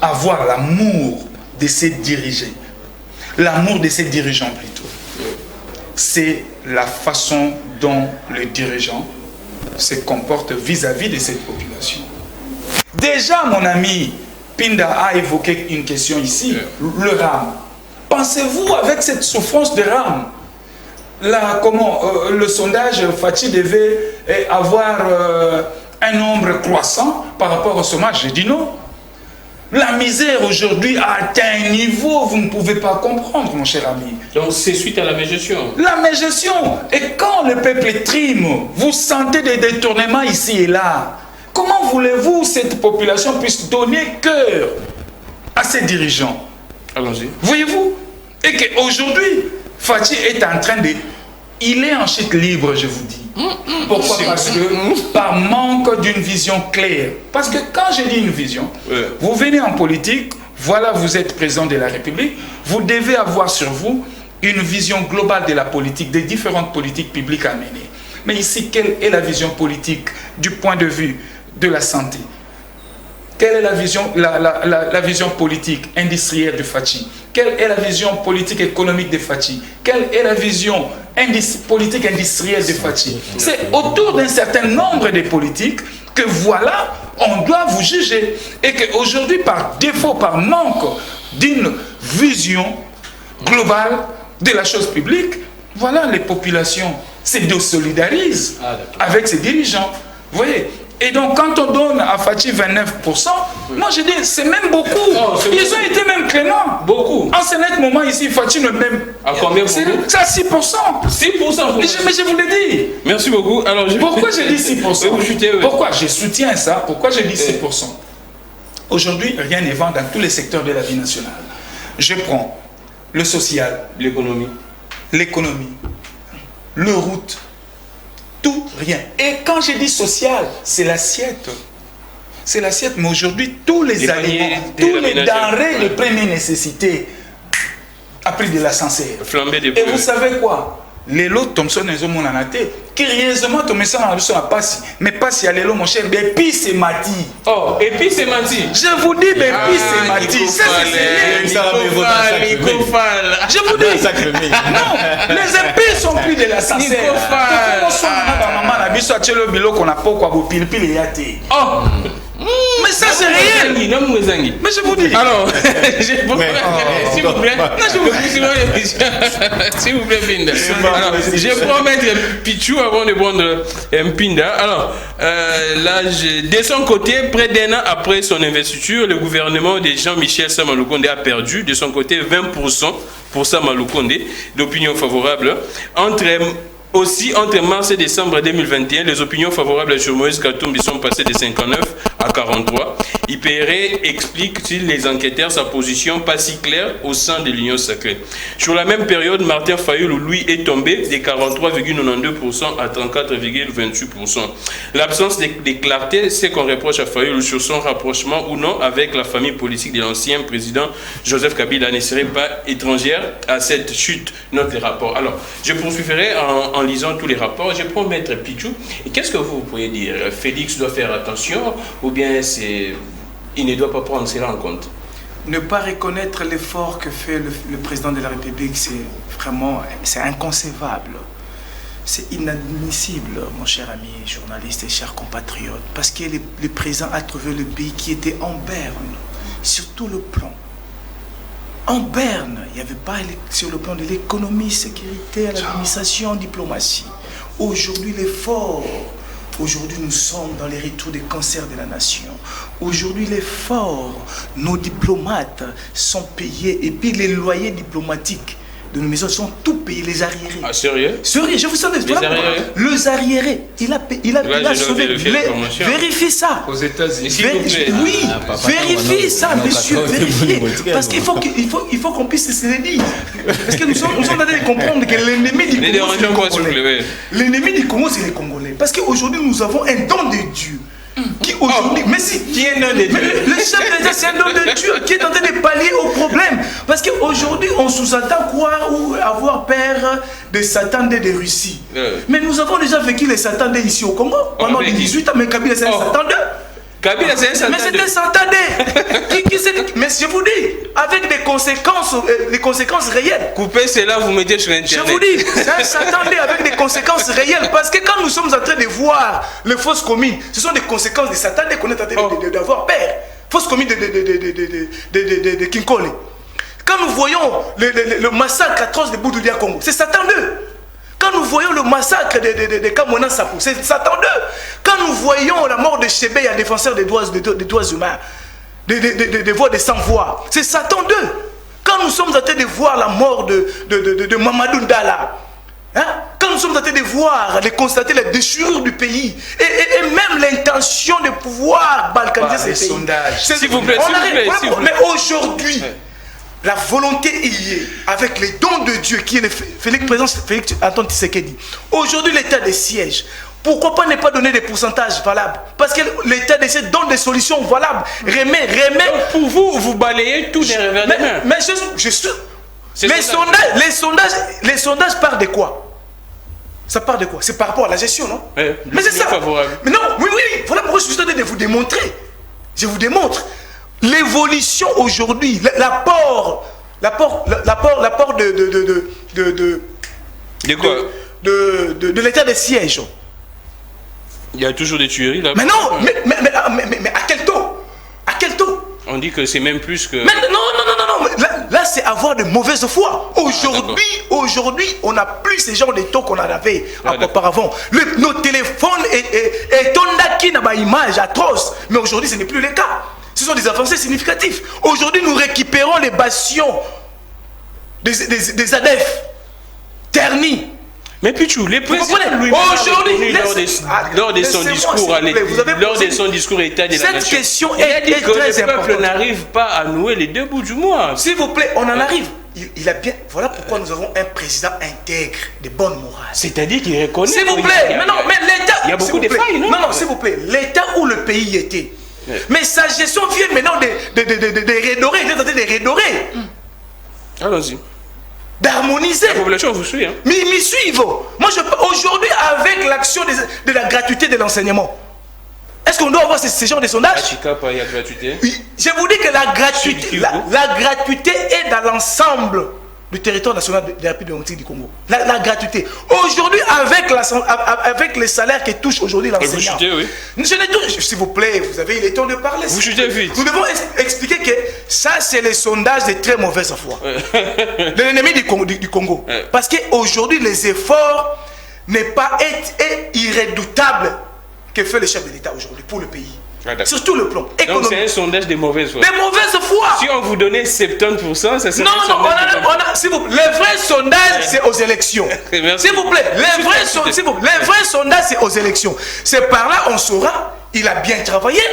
Speaker 5: avoir l'amour de ses dirigeants, l'amour de ses dirigeants plutôt, c'est la façon dont le dirigeant se comporte vis-à-vis de cette population. Déjà, mon ami Pinda a évoqué une question ici, le RAM. Pensez-vous, avec cette souffrance de RAM, le sondage Fachi devait avoir un nombre croissant par rapport au chômage? J'ai dit non. La misère aujourd'hui a atteint un niveau, vous ne pouvez pas comprendre, mon cher ami.
Speaker 1: Donc c'est suite à la mégestion.
Speaker 5: La mégestion. Et quand le peuple trime, vous sentez des détournements ici et là. Comment voulez-vous que cette population puisse donner cœur à ses dirigeants?
Speaker 1: Allons-y.
Speaker 5: Voyez-vous? Et qu'aujourd'hui, Fachi est en train de... Il est en chute libre, je vous dis. Pourquoi? Parce que par manque d'une vision claire. Parce que quand je dis une vision, vous venez en politique, voilà, vous êtes président de la République, vous devez avoir sur vous une vision globale de la politique, des différentes politiques publiques à mener. Mais ici, quelle est la vision politique du point de vue de la santé? Quelle est la vision politique industrielle de Fachi? Quelle est la vision politique économique de Fachi? Quelle est la vision politique industrielle de Fachi? C'est autour d'un certain nombre de politiques que voilà, on doit vous juger. Et qu'aujourd'hui, par défaut, par manque d'une vision globale de la chose publique, voilà, les populations se désolidarisent avec ces dirigeants. Vous voyez? Et donc, quand on donne à Fachi 29%, moi je dis, c'est même beaucoup. Ils ont été même cléments.
Speaker 1: Beaucoup.
Speaker 5: En ce net moment ici, Fachi ne même.
Speaker 1: À combien?
Speaker 5: C'est à 6%.
Speaker 1: 6%.
Speaker 5: Mais je vous l'ai dit.
Speaker 1: Merci beaucoup. Alors,
Speaker 5: pourquoi j'ai dit 6%? Pourquoi je soutiens ça? Pourquoi j'ai dit 6%? Aujourd'hui, rien n'est vent dans tous les secteurs de la vie nationale. Je prends le social, l'économie, le route, tout, rien. Et quand je dis social, c'est l'assiette. C'est l'assiette, mais aujourd'hui, tous les aliments, tous les denrées de première nécessité, a pris de l'ascenseur. Et vous savez quoi? Les lots Thompson et Zomonanate, curieusement, Thompson a passé. Mais pas si les lots, mon cher, et puis c'est Mati.
Speaker 1: Oh, et puis c'est Mati.
Speaker 5: Je vous dis, mais puis c'est Mati. Ça, c'est Nicofal. Je vous dis. Non, les épées sont pris de l'ascenseur.
Speaker 1: Oh!
Speaker 5: Mais ça c'est réel. Mais je vous dis.
Speaker 1: Alors, s'il vous plaît. S'il vous plaît, Pinda. Alors, je prends mettre Pichou avant de prendre Pinda. Alors, là, de son côté, près d'un an après son investiture, le gouvernement de Jean-Michel Sama Lukonde a perdu de son côté 20% pour Sama Lukonde d'opinion favorable. Aussi, entre mars et décembre 2021, les opinions favorables sur Moïse Katumbi sont passées de 59 à 43. IPR explique, les enquêteurs, sa position pas si claire au sein de l'Union sacrée. Sur la même période, Martin Fayulu, lui, est tombé de 43,92% à 34,28%. L'absence de clarté, c'est qu'on reproche à Fayulu sur son rapprochement ou non avec la famille politique de l'ancien président Joseph Kabila ne serait pas étrangère à cette chute, note les rapports. Alors, je poursuivrai en lisant tous les rapports. Je prends Maître Pichou. Et qu'est-ce que vous pourriez dire? Félix doit faire attention ou bien il ne doit pas prendre cela en compte?
Speaker 3: Ne pas reconnaître l'effort que fait le président de la République, c'est inconcevable. C'est inadmissible, mon cher ami journaliste et cher compatriote, parce que le président a trouvé le pays qui était en berne, sur tout le plan. En berne, il n'y avait pas sur le plan de l'économie, sécurité, l'administration, diplomatie. Aujourd'hui, l'effort. Aujourd'hui, nous sommes dans les retours des cancers de la nation. Aujourd'hui, l'effort. Nos diplomates sont payés et puis les loyers diplomatiques de nos maisons sont tout payés, les arriérés.
Speaker 1: Ah, sérieux?
Speaker 3: Sérieux, je vous savais. Les arriérés. Il a sauvé. Vérifiez ça.
Speaker 1: Aux États-Unis.
Speaker 3: Oui, vérifiez ça, monsieur. Vérifiez. Parce qu'il faut qu'on puisse se le dire. Parce que nous sommes en train de comprendre que l'ennemi du Congo, c'est les Congolais. L'ennemi du Congo, c'est les Congolais. Parce qu'aujourd'hui, nous avons un don de Dieu. Qui aujourd'hui, mais si qui est un don de Dieu, le chef d'État c'est un don de Dieu qui est en train de pallier au problème. Parce qu'aujourd'hui on sous-entend quoi ou avoir peur de s'attendre de Russie. Mais nous avons déjà vécu les s'attendait ici au Congo pendant 18 ans, mais Kabila c'est un s'attendait.
Speaker 1: Kabila c'est un s'attendait.
Speaker 3: Mais c'était s'attendait. Mais je vous dis, avec des conséquences réelles.
Speaker 1: Coupez cela, vous mettez sur Internet.
Speaker 3: Je vous dis, ça s'attendait avec des conséquences réelles. Parce que quand nous sommes en train de voir les fausses communes, ce sont des conséquences de s'attendre qu'on est en train d'avoir peur. Fausses communes de Kinkole. Quand nous voyons le massacre atroce de Boudoulia Congo, c'est s'attendeux. Quand nous voyons le massacre de Kamona Sapou, c'est s'attendeux. Quand nous voyons la mort de Chébé, un défenseur des droits humains, des voix de sans-voix, c'est s'attendeux. Quand nous sommes en train de voir la mort de Mamadou Ndala, hein? Quand nous sommes en train de voir, de constater la déchirure du pays, et même l'intention de pouvoir balkaniser ces pays.
Speaker 1: S'il vous plaît,
Speaker 3: mais aujourd'hui, la volonté y est, avec les dons de Dieu qui est le président Félix Antoine Tshisekedi. Aujourd'hui, l'état de siège. Pourquoi pas ne pas donner des pourcentages valables? Parce que l'état de siège donne des solutions valables. Remet.
Speaker 1: Donc pour vous balayez tout des revers de main.
Speaker 3: Mais je suis. Les sondages partent de quoi? Ça part de quoi? C'est par rapport à la gestion, non? Mais c'est ça. Mais non, oui. Voilà pourquoi je suis en train de vous démontrer. Je vous démontre. L'évolution aujourd'hui, l'apport de l'état de siège.
Speaker 1: Il y a toujours des tueries là.
Speaker 3: Mais non, mais à quel taux? À quel taux?
Speaker 1: On dit que c'est même plus que...
Speaker 3: Mais non. Là c'est avoir de mauvaise foi. Aujourd'hui, on n'a plus ces genres de taux qu'on en avait auparavant. Nos téléphones et tondaki n'a pas image atroce. Mais aujourd'hui, ce n'est plus le cas. Ce sont des avancées significatives. Aujourd'hui, nous récupérons les bastions des ADF ternis.
Speaker 1: Mais Pichou, les présidents
Speaker 3: aujourd'hui,
Speaker 1: lors de son discours État de la
Speaker 3: cette
Speaker 1: Nation,
Speaker 3: question
Speaker 1: il a dit
Speaker 3: est
Speaker 1: que
Speaker 3: très
Speaker 1: le peuple
Speaker 3: importante.
Speaker 1: n'arrive pas à nouer les deux bouts du mois.
Speaker 3: S'il vous plaît, on en arrive. Il a bien. Voilà pourquoi nous avons un président intègre, de bonne morale.
Speaker 1: C'est-à-dire qu'il reconnaît.
Speaker 3: S'il vous plaît, mais non, mais l'État.
Speaker 1: Il y a beaucoup de failles, non?
Speaker 3: Non, s'il vous plaît, l'État où le pays était. Mais sa gestion vient maintenant de redorer. Il est en train de redorer.
Speaker 1: Allons-y.
Speaker 3: D'harmoniser.
Speaker 1: La population vous suit. Hein?
Speaker 3: Mais ils m'y suivent. Moi, aujourd'hui, avec l'action de la gratuité de l'enseignement, est-ce qu'on doit avoir ce genre de sondage?
Speaker 1: Il y a gratuité.
Speaker 3: Oui, je vous dis que la gratuité est dans l'ensemble du territoire national de la République démocratique du Congo. La gratuité. Aujourd'hui, avec les salaires que touche aujourd'hui l'enseignant.
Speaker 1: Vous chutez, oui.
Speaker 3: S'il vous plaît, vous avez eu le temps de parler.
Speaker 1: Vous chutez vite.
Speaker 3: Nous devons expliquer que ça, c'est les sondages de très mauvaise foi. De l'ennemi du Congo. Parce qu'aujourd'hui, les efforts n'est pas irrédoutables que fait le chef de l'État aujourd'hui pour le pays. Surtout le plan économique.
Speaker 1: Donc c'est un sondage de mauvaise foi.
Speaker 3: De mauvaise foi.
Speaker 1: Si on vous donnait 70%, ça serait
Speaker 3: non, s'il vous plaît, le vrai sondage, c'est aux élections. S'il vous plaît, les vrais sondages, c'est aux élections. C'est par là on saura, il a bien travaillé,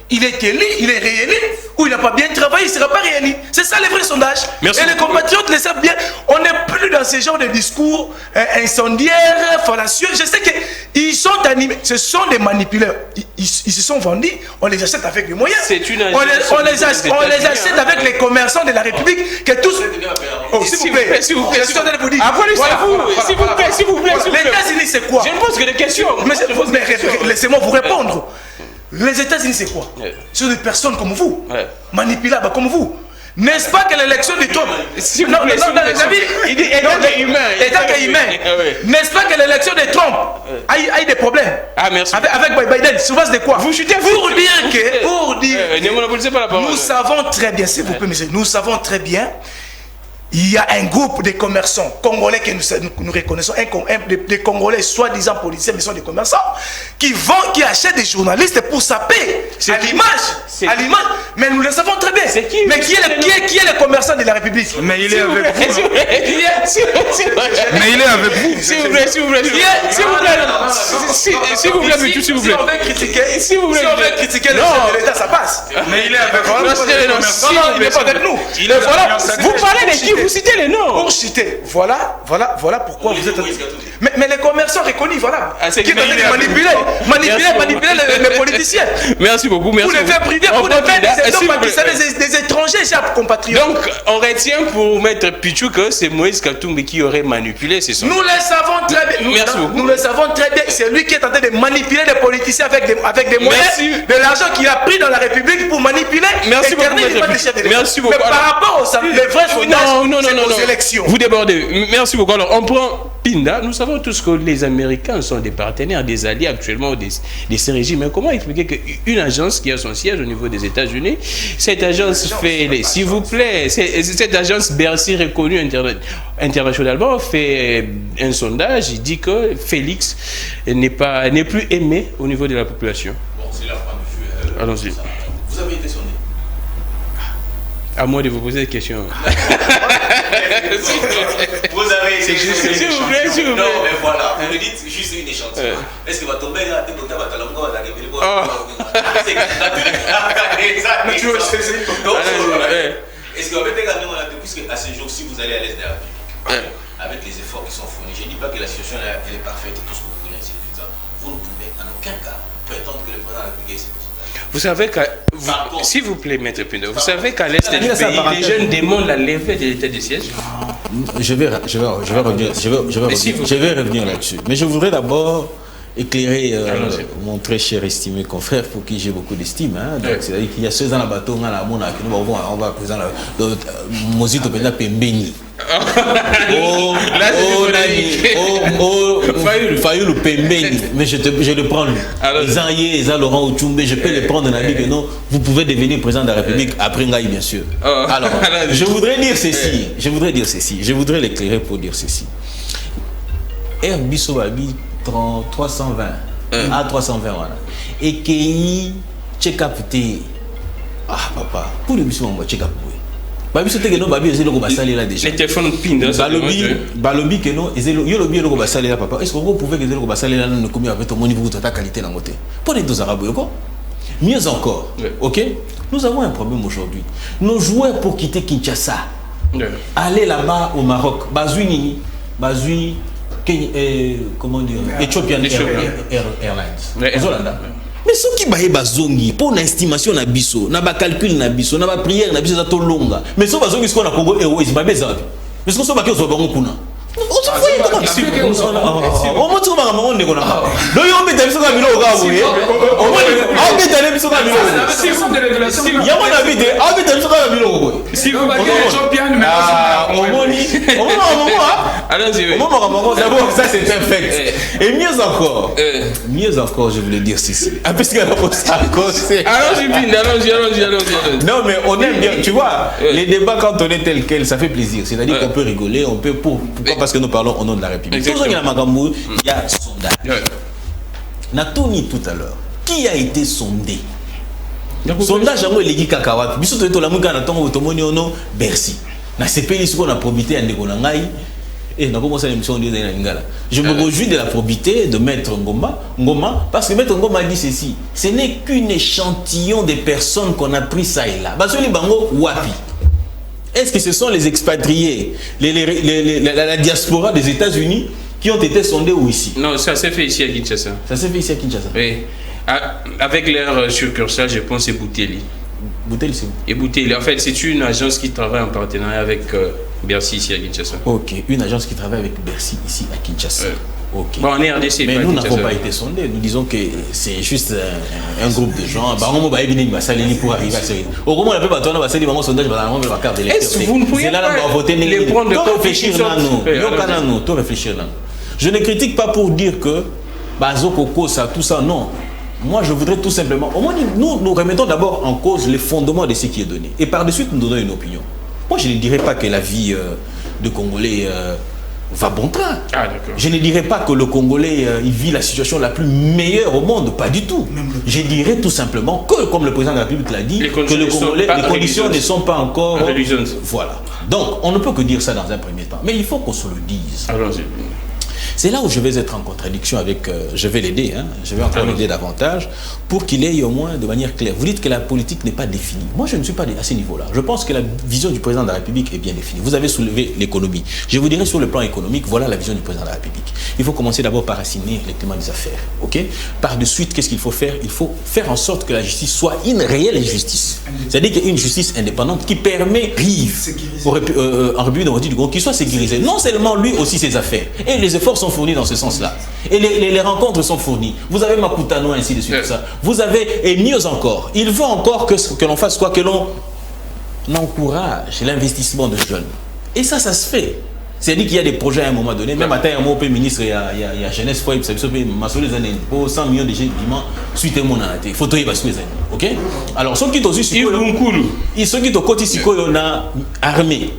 Speaker 3: il est élu, il est réélu, ou il n'a pas bien travaillé, il ne sera pas réélu. C'est ça les vrais sondages.
Speaker 1: Merci
Speaker 3: et les compatriotes le savent bien. On n'est plus dans ce genre de discours incendiaires, fallacieux. Je sais qu'ils sont animés. Ce sont des manipulateurs. Ils se sont vendus, on les achète avec les moyens. On les achète avec les commerçants de la République que tous. Oh, s'il vous plaît, s'il vous plaît. Les États-Unis, c'est quoi?
Speaker 1: Je ne pose que des questions.
Speaker 3: Mais laissez-moi vous répondre. Les États-Unis, c'est quoi? Ce sont des personnes comme vous, manipulables comme vous. N'est-ce pas que l'élection de Trump...
Speaker 1: Il dit état
Speaker 3: humain. N'est-ce pas que l'élection de Trump a eu des problèmes?
Speaker 1: Ah, merci.
Speaker 3: Avec Biden, sur base de quoi?
Speaker 1: Vous chutez
Speaker 3: pour dire que...
Speaker 1: Ne monopolisez pas la parole.
Speaker 3: Nous savons très bien, s'il vous plaît, monsieur, nous savons très bien... Il y a un groupe de commerçants congolais que nous reconnaissons, des Congolais soi-disant policiers, mais sont des commerçants, qui achètent des journalistes pour saper à l'image. Mais nous le savons très bien. Mais qui est le commerçant de la République?
Speaker 5: Mais il est avec vous. Mais il est avec vous.
Speaker 1: S'il vous plaît. Si on
Speaker 3: veut critiquer le chef de l'État, ça passe.
Speaker 5: Mais il est avec vous.
Speaker 3: Non, il n'est pas avec nous.
Speaker 1: Vous parlez de qui? Vous citez les noms.
Speaker 3: Pour citer, voilà pourquoi vous êtes... Mais les commerçants reconnus, voilà. Qui est manipuler les politiciens.
Speaker 1: Merci beaucoup.
Speaker 3: Pour les faire priver, pour les faire des étrangers, chers compatriotes.
Speaker 1: Donc, on retient pour Maître Pichou que c'est Moïse Katumbi qui aurait manipulé ces sondages.
Speaker 3: Nous le savons très bien.
Speaker 1: Merci beaucoup.
Speaker 3: Nous le savons très bien. C'est lui qui est en train de manipuler les politiciens avec des moyens, de l'argent qu'il a pris dans la République pour manipuler.
Speaker 1: Merci beaucoup. Merci beaucoup.
Speaker 3: Mais par rapport aux vrais sondages, aux élections.
Speaker 1: Vous débordez. Merci beaucoup. Alors, on prend Pinda. Nous savons tous que les Américains sont des partenaires, des alliés actuellement de ces régimes. Mais comment expliquer qu'une agence qui a son siège au niveau des États-Unis, cette agence fait, s'il vous plaît, cette agence Bercy reconnue internationalement fait un sondage, il dit que Félix n'est plus aimé au niveau de la population.
Speaker 6: Bon, c'est leur point de vue.
Speaker 1: Allons-y.
Speaker 6: Vous avez été sondé.
Speaker 1: À moi de vous poser des questions.
Speaker 6: Vous avez été sondé.
Speaker 1: S'il vous plaît.
Speaker 6: Non, mais voilà, vous me dites juste une échantillon. Est-ce que va tomber là, va est-ce que va être également, puisque à ce jour, si vous allez à l'Est de la République, avec les efforts qui sont fournis, je ne dis pas que la situation elle est parfaite et tout ce que vous voulez, vous ne pouvez en aucun cas prétendre que le président de la République est ce pourcentage.
Speaker 1: Vous savez s'il vous plaît, Maître Pindo, vous savez qu'à l'Est du pays, les jeunes demandent la levée de l'état de siège.
Speaker 4: Je vais revenir là-dessus. Mais je voudrais d'abord éclairer mon très cher estimé confrère pour qui j'ai beaucoup d'estime. Donc c'est-à-dire qu'il y a ceux dans la bateau, on va présenter Mozito Penda Pembeni. Fayulu Pembeni. Mais je le prends lui. Ils Laurent Ochumbe, je peux le prendre dans la vie que non, vous pouvez devenir président de la République après Ngaï, bien sûr. Alors, je voudrais dire ceci. Je voudrais l'éclairer pour dire ceci. Herbiso Abi 320 à 320 voilà. Et qui check-up ah papa pour le mission on va check-up Babi sote que non babi ezelo ko basali là déjà.
Speaker 1: Les téléphones pinda.
Speaker 4: Balobi que non ezelo yo lobi ko basali là papa. Est-ce que vous pouvez que ezelo ko basali là ne commis avec ton niveau de ta qualité dans côté. Pour les deux arabes quoi. Mieux encore. OK? Nous avons un problème aujourd'hui. Nos joueurs pour quitter Kinshasa. Aller là-bas au Maroc, Bazui comment dire, Ethiopian Airlines. Mais ce qui baye bazongi pour une estimation na biso, na ba calcul na biso, na ba prière na biso za to longa. Mais ce bazongi ce qu'on a Congo Airways ba bezabi. Mais ce qu'on so ba ke zo ba nguna. On se fout comment ici. On monte sur ma maman ne kona. Do yo mbeta biso ka bilo ka boye. On va mbeta biso ka bilo.
Speaker 5: C'est une de régulation.
Speaker 4: Ya mon avis de a mbeta biso ka bilo boye.
Speaker 5: Si vous baguez Ethiopian mais d'abord
Speaker 4: ça c'est un fait. Et mieux encore, je voulais dire ceci. Parce qu'il y a la allons-y. Non mais on aime bien, tu vois, les débats quand on est tel quel, ça fait plaisir. C'est-à-dire qu'on peut rigoler, on peut pourquoi parce que nous parlons au nom de la République. Il y a sondage. Natoni tout à l'heure. Qui a été sondé? Sondage à moi les gars kakawat. Biso to la muka na tongo tomoni ono Bercy. Na CPI ce qu'on a probité à Ndekonangai. Et on a commencé l'émission de Lingala. Je me réjouis de la probité de Maître Ngoma, parce que Maître Ngoma dit ceci. Ce n'est qu'un échantillon des personnes qu'on a pris ça et là. Basoli Bango Wapi. Est-ce que ce sont les expatriés, la diaspora des États-Unis qui ont été sondés ou ici?
Speaker 1: Non, ça s'est fait ici à Kinshasa.
Speaker 4: Ça s'est fait ici à Kinshasa.
Speaker 1: Oui. Avec leur succursale, je pense, c'est Bouteli.
Speaker 4: Bouteli, c'est où?
Speaker 1: Et Bouteli, en fait, c'est une agence qui travaille en partenariat avec Bercy ici à Kinshasa.
Speaker 4: Ok, une agence qui travaille avec Bercy ici à Kinshasa. Okay.
Speaker 1: Bon, on est RDC.
Speaker 4: Mais nous n'avons pas été sondés. Nous disons que c'est juste un groupe de gens. Pour arriver à ce rythme. Au moment où on a fait un sondage,
Speaker 1: est-ce que vous ne pouvez pas les prendre de
Speaker 4: réfléchir là. Je ne critique pas pour dire que Bazokoko, ça, tout ça, non. Moi, je voudrais tout simplement... Au moins, nous remettons d'abord en cause les fondements de ce qui est donné. Et par de suite, nous donnons une opinion. Moi, je ne dirais pas que la vie de Congolais... va bon train. Je ne dirais pas que le Congolais il vit la situation la plus meilleure au monde, pas du tout. Je dirais tout simplement que, comme le président de la République l'a dit, que le Congolais, les conditions ne sont pas encore... Voilà. Donc, on ne peut que dire ça dans un premier temps. Mais il faut qu'on se le dise. C'est là où je vais être en contradiction avec... je vais l'aider, hein, je vais encore l'aider davantage pour qu'il ait au moins de manière claire. Vous dites que la politique n'est pas définie. Moi, je ne suis pas à ce niveau-là. Je pense que la vision du président de la République est bien définie. Vous avez soulevé l'économie. Je vous dirais sur le plan économique, voilà la vision du président de la République. Il faut commencer d'abord par assainir le climat des affaires. Okay? Par de suite, qu'est-ce qu'il faut faire? Il faut faire en sorte que la justice soit une réelle justice. C'est-à-dire qu'il y a une justice indépendante qui permet en République du Congo qu'il soit sécurisé. Non seulement lui, aussi ses affaires. Et les efforts sont fournis dans ce sens-là. Et les rencontres sont fournies. Vous avez Makutano, ainsi de suite, tout ça. Vous avez, et mieux encore, il veut encore que l'on fasse quoi? Que l'on encourage l'investissement de jeunes. Et ça se fait. C'est-à-dire qu'il y a des projets à un moment donné, même à taille, mon ministre, il y a jeunesse, pour 100 millions de jeunes, suite à mon année. Il faut tout y passer les années. Ok? Alors, ceux qui sont aussi, ils sont qui sont côté armée.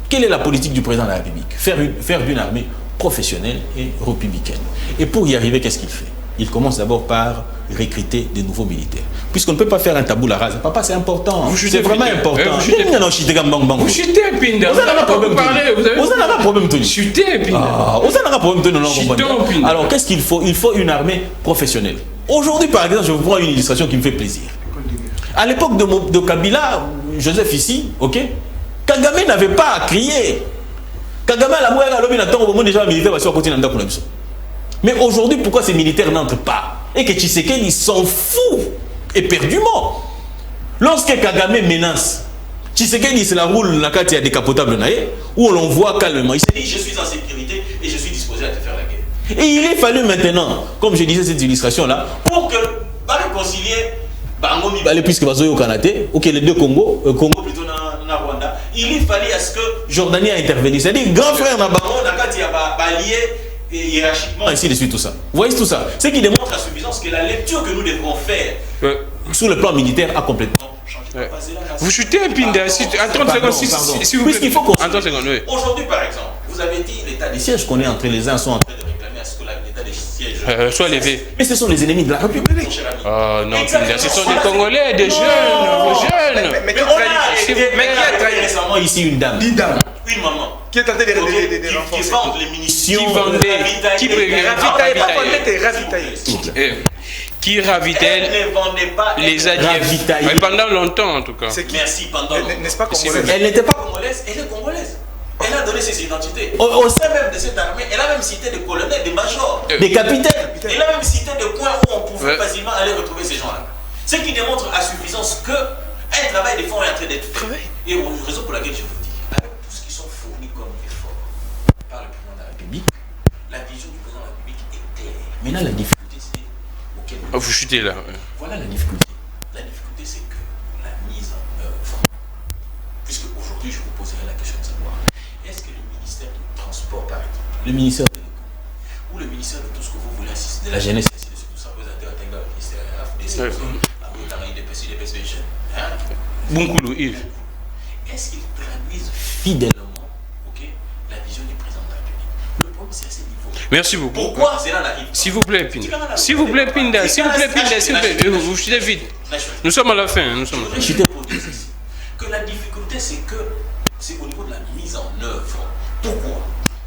Speaker 4: Quelle est la politique du président de la République? Faire d'une armée professionnelle et républicaine. Et pour y arriver, qu'est-ce qu'il fait? Il commence d'abord par recruter de nouveaux militaires. Puisqu'on ne peut pas faire un tabou la rase. Papa, c'est important. C'est vraiment important. Vous chutez
Speaker 1: un Pinda. Vous avez un problème.
Speaker 4: Vous avez un problème.
Speaker 1: Chutez un Pinda.
Speaker 4: Vous avez un problème. Alors, qu'est-ce qu'il faut? Il faut une armée professionnelle. Aujourd'hui, par exemple, je vous prends une illustration qui me fait plaisir. À l'époque de Kabila, Joseph ici, ok, Kagame n'avait pas à crier. Kagame a la moelle à l'homme, il attend au moment déjà militaire va se continuer à ndakuna biso. Mais aujourd'hui, pourquoi ces militaires n'entrent pas? Et que Tshisekedi s'en fout éperdument. Lorsque Kagame menace, Tshisekedi se la roule la carte à décapotable naïe, où on l'envoie calmement. Il se dit, je suis en sécurité et je suis disposé à te faire la guerre. Et il est fallu maintenant, comme je disais cette illustration-là, pour que va réconcilier Bango Mibale, puisque Bazoyo Kanate, ou que les deux Congo plutôt na Rwanda, il est fallu à ce que Jordanie a intervenu. C'est-à-dire, grand frère na Bango, na carte a lié hiérarchiquement, ainsi de suite, tout ça. Vous voyez tout ça? Ce qui démontre à suffisance que la lecture que nous devrons faire sur le plan militaire a complètement changé.
Speaker 1: Vous chutez un Pinda. Attends une seconde. Si vous
Speaker 4: puisqu'il faut qu'on...
Speaker 1: Aujourd'hui,
Speaker 4: par exemple, vous avez dit l'état des sièges qu'on est en train, les uns sont en train de réclamer à ce que l'état des sièges
Speaker 1: Soit levé.
Speaker 4: Mais ce sont les ennemis de la République.
Speaker 1: Oh non, ce sont des Congolais, des jeunes,
Speaker 3: Mais qui a trahi
Speaker 4: Récemment ici une dame.
Speaker 3: Une dame
Speaker 6: Une maman.
Speaker 3: qui est tenté de
Speaker 6: Qui
Speaker 3: renforcer.
Speaker 6: vendent les munitions.
Speaker 1: Qui ravitaille
Speaker 6: Elle ne vendait pas.
Speaker 1: les ADF. Pendant longtemps en tout cas.
Speaker 6: Merci, pendant longtemps.
Speaker 3: N'est-ce pas congolaise?
Speaker 4: Elle n'était pas
Speaker 6: Congolaise, elle est congolaise. Elle a donné ses identités. Au sein même de cette armée, elle a même cité des colonels, des majors.
Speaker 4: des capitaines.
Speaker 6: Elle a même cité des coins où on pouvait facilement aller retrouver ces gens-là. Ce qui démontre à suffisance que un travail de fond est en train d'être fait. Et raison pour laquelle je vous dis, avec tout ce qui sont fournis comme effort par le président de la République, la vision du président de la République est claire.
Speaker 4: Maintenant, la difficulté,
Speaker 6: c'est auquel
Speaker 1: Vous chutez là.
Speaker 6: Voilà la difficulté. La difficulté, c'est que la mise en œuvre, puisque aujourd'hui je vous poserai la question de savoir, est-ce que le ministère du Transport, par exemple,
Speaker 4: le ministère
Speaker 6: ou le ministère de tout ce que vous voulez assister, de
Speaker 4: la jeunesse,
Speaker 6: tout ça, vous avez atteint le ministère de la
Speaker 1: Bunkoulou, Yves.
Speaker 6: Est-ce qu'ils traduisent fidèlement la vision du président de la République? Le problème, c'est à ce niveau.
Speaker 1: Merci beaucoup.
Speaker 6: Pourquoi cela n'arrive pas?
Speaker 1: S'il vous plaît, Pinda. S'il vous plaît, Pinda. S'il vous plaît, Pinda. S'il vous plaît. Vous chutez vite. Nous sommes à la fin. Nous sommes à la fin.
Speaker 6: Que la difficulté, c'est au niveau de la mise en œuvre. Pourquoi?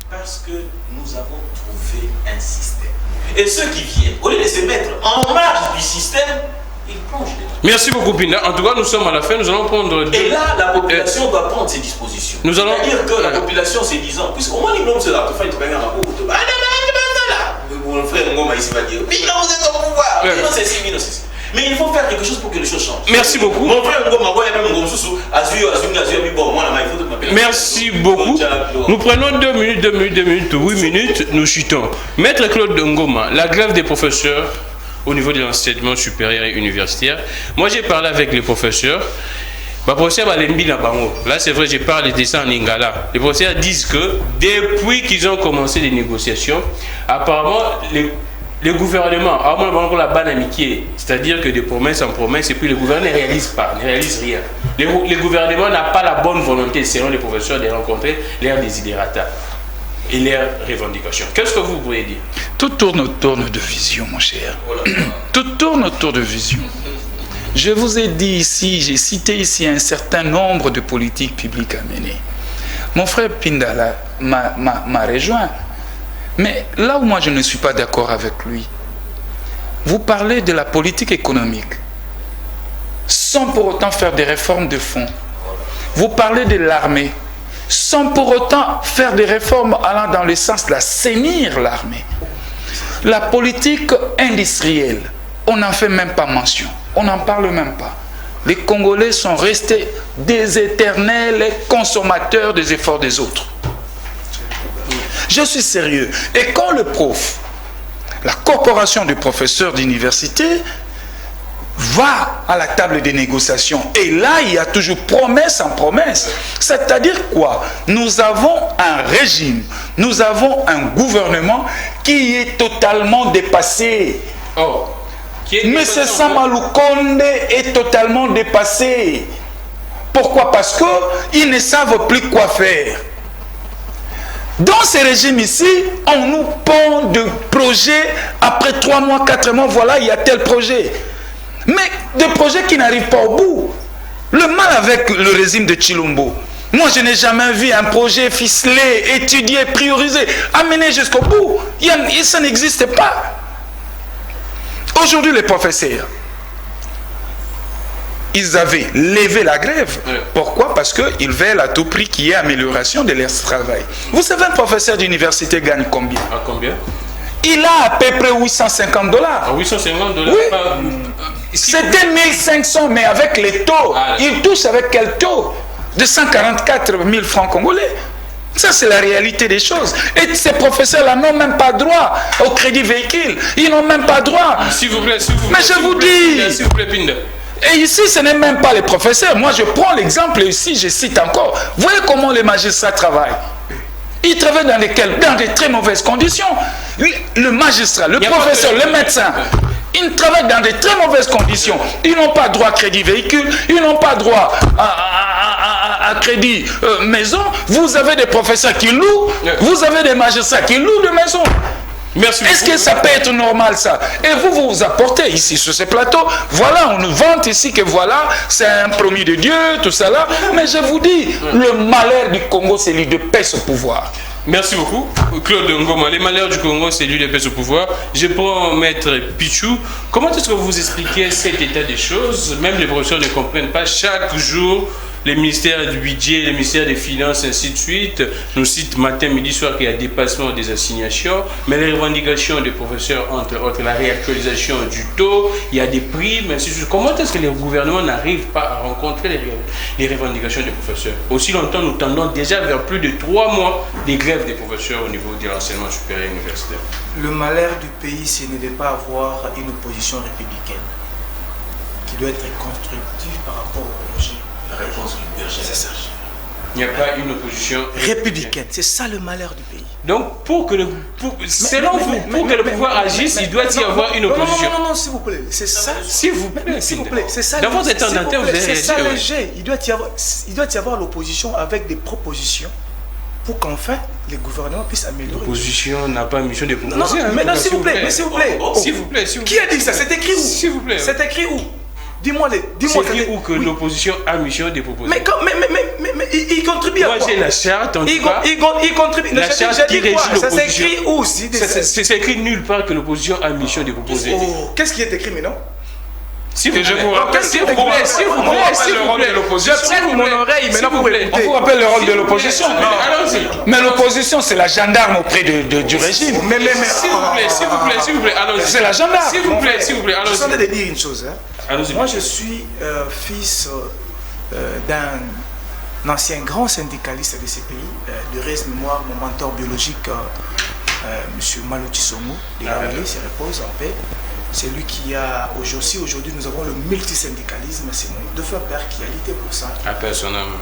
Speaker 6: Parce que nous avons trouvé un système. Et ceux qui viennent, au lieu de se mettre en marge du système, ils plongent dedans.
Speaker 1: Merci beaucoup, Pinda. En tout cas, nous sommes à la fin. Nous allons prendre deux.
Speaker 6: Et là, la population doit prendre ses dispositions.
Speaker 1: Nous allons
Speaker 6: c'est-à-dire que la population se disant, puisqu'au moins l'homme se la fait très bien à beaucoup. Ah non, mon frère Ngoma ici va dire, mais non, vous êtes au pouvoir. Mais non, c'est si, mais non, c'est si. Mais il faut faire quelque chose pour que les choses changent.
Speaker 1: Merci beaucoup.
Speaker 6: Mon frère Ngoma,
Speaker 1: merci beaucoup. Nous prenons 2 minutes, 8 minutes, nous chutons. Maître Claude Ngoma, la grève des professeurs au niveau de l'enseignement supérieur et universitaire. Moi, j'ai parlé avec les professeurs. Là, c'est vrai, je parle de ça en Lingala. Les professeurs disent que depuis qu'ils ont commencé les négociations, apparemment, les gouvernements, la bonne amitié, c'est-à-dire que de promesses en promesses, et puis le gouvernement ne réalise pas, ne réalise rien. Les gouvernements n'ont pas la bonne volonté, selon les professeurs, de rencontrer leurs desiderata et leurs revendications. Qu'est-ce que vous pouvez dire?
Speaker 5: Tout tourne autour de vision, mon cher. Tout tourne autour de vision. Je vous ai dit ici, j'ai cité ici un certain nombre de politiques publiques à mener. Mon frère Pindala m'a rejoint. Mais là où moi je ne suis pas d'accord avec lui, vous parlez de la politique économique sans pour autant faire des réformes de fond. Vous parlez de l'armée sans pour autant faire des réformes allant dans le sens d'assainir l'armée. La politique industrielle, on n'en fait même pas mention. On n'en parle même pas. Les Congolais sont restés des éternels consommateurs des efforts des autres. Je suis sérieux. Et quand le prof, la corporation des professeurs d'université, va à la table des négociations, et là, il y a toujours promesse en promesse. C'est-à-dire quoi? Nous avons un régime, nous avons un gouvernement qui est totalement dépassé.
Speaker 1: Oh.
Speaker 5: M. Samalou Konde est totalement dépassé. Pourquoi? Parce qu'ils ne savent plus quoi faire. Dans ces régimes ici, on nous pond de projets, après 3 mois, 4 mois, voilà, il y a tel projet. Mais des projets qui n'arrivent pas au bout. Le mal avec le régime de Chilombo, moi je n'ai jamais vu un projet ficelé, étudié, priorisé, amené jusqu'au bout. Ça n'existe pas. Aujourd'hui, les professeurs, ils avaient levé la grève. Pourquoi? Parce qu'ils veulent à tout prix qu'il y ait amélioration de leur travail. Vous savez, un professeur d'université gagne combien?
Speaker 1: À combien?
Speaker 5: Il a à peu près $850.
Speaker 1: À $850?
Speaker 5: Oui. C'était 1500, mais avec les taux. Il touche avec quel taux? De 144 000 francs congolais. Ça, c'est la réalité des choses. Et ces professeurs-là n'ont même pas droit au crédit véhicule. Ils n'ont même pas droit.
Speaker 1: S'il vous plaît,
Speaker 5: mais je vous dis.
Speaker 1: S'il vous plaît, Pinda.
Speaker 5: Et ici, ce n'est même pas les professeurs. Moi, je prends l'exemple ici, je cite encore. Voyez comment les magistrats travaillent. Ils travaillent dans des très mauvaises conditions. Le magistrat, le professeur, le médecin, ils travaillent dans de très mauvaises conditions. Ils n'ont pas droit à crédit véhicule, ils n'ont pas droit à crédit maison. Vous avez des professeurs qui louent, vous avez des magistrats qui louent de maison.
Speaker 1: Merci
Speaker 5: Est-ce
Speaker 1: beaucoup.
Speaker 5: que ça peut être normal ça? Et vous vous apportez ici sur ce plateau, voilà, on nous vante ici que voilà, c'est un promis de Dieu, tout ça là. Mais je vous dis, le malheur du Congo, c'est lui de paix au pouvoir.
Speaker 1: Merci beaucoup, Claude Ngoma. Les malheurs du Congo, c'est lui de paix au pouvoir. Je prends Maître Pichou. Comment est-ce que vous expliquez cet état des choses? Même les professeurs ne comprennent pas. Chaque jour, les ministères du budget, les ministères des finances, ainsi de suite, nous citent matin, midi, soir qu'il y a dépassement des assignations, mais les revendications des professeurs, entre autres, la réactualisation du taux, il y a des primes, ainsi de suite. Comment est-ce que les gouvernements n'arrivent pas à rencontrer les revendications des professeurs? Aussi longtemps, nous tendons déjà vers plus de 3 mois des grèves des professeurs au niveau de l'enseignement supérieur universitaire.
Speaker 3: Le malheur du pays, c'est de ne pas avoir une opposition républicaine qui doit être constructive par rapport au projet.
Speaker 6: La réponse du berger.
Speaker 3: C'est ça.
Speaker 1: Il n'y a pas une opposition
Speaker 3: Républicaine, c'est ça le malheur du pays.
Speaker 1: Donc, pour que le pouvoir agisse, il doit y avoir une opposition.
Speaker 3: Non, s'il vous plaît, c'est ça.
Speaker 1: S'il vous plaît,
Speaker 3: c'est ça.
Speaker 1: Dans votre état d'antenne, vous avez
Speaker 3: c'est ça
Speaker 1: réagi,
Speaker 3: le jet. Il doit y avoir l'opposition avec des propositions pour qu'enfin les gouvernements puissent améliorer.
Speaker 1: L'opposition n'a pas mission de proposer.
Speaker 3: Non,
Speaker 1: hein,
Speaker 3: mais non, s'il vous plaît,
Speaker 1: S'il vous plaît.
Speaker 3: Qui a dit ça? C'est écrit où?
Speaker 1: S'il vous plaît.
Speaker 3: C'est écrit où? Dis-moi.
Speaker 1: C'est écrit où que l'opposition a mission de proposer.
Speaker 3: Mais il contribue à quoi?
Speaker 1: Moi, j'ai la charte, en tout cas.
Speaker 3: Il contribue.
Speaker 1: La charte qui régit l'opposition.
Speaker 3: Ça s'écrit où?
Speaker 1: C'est écrit nulle part que l'opposition a mission de proposer.
Speaker 3: Qu'est-ce qui est écrit maintenant?
Speaker 1: S'il vous plaît,
Speaker 5: je vous rappelle,
Speaker 1: s'il vous plaît,
Speaker 3: Je mon oreille maintenant pour écouter.
Speaker 5: On vous rappelle le rôle de l'opposition.
Speaker 1: Allons-y.
Speaker 5: Mais l'opposition, c'est la gendarme auprès du régime.
Speaker 3: Mais
Speaker 1: s'il vous plaît, allons-y.
Speaker 5: C'est la gendarme.
Speaker 1: S'il vous plaît,
Speaker 3: je
Speaker 1: allons-y.
Speaker 3: suis en train de dire une chose.
Speaker 1: Allons-y.
Speaker 3: Moi, je suis fils d'un ancien grand syndicaliste de ces pays, de reste mémoire, mon mentor biologique, M. Malou Tsongo, il se repose en paix. C'est lui qui a aujourd'hui nous avons le multisyndicalisme, c'est mon défunt père qui a lutté pour ça.
Speaker 1: Appelle son âme.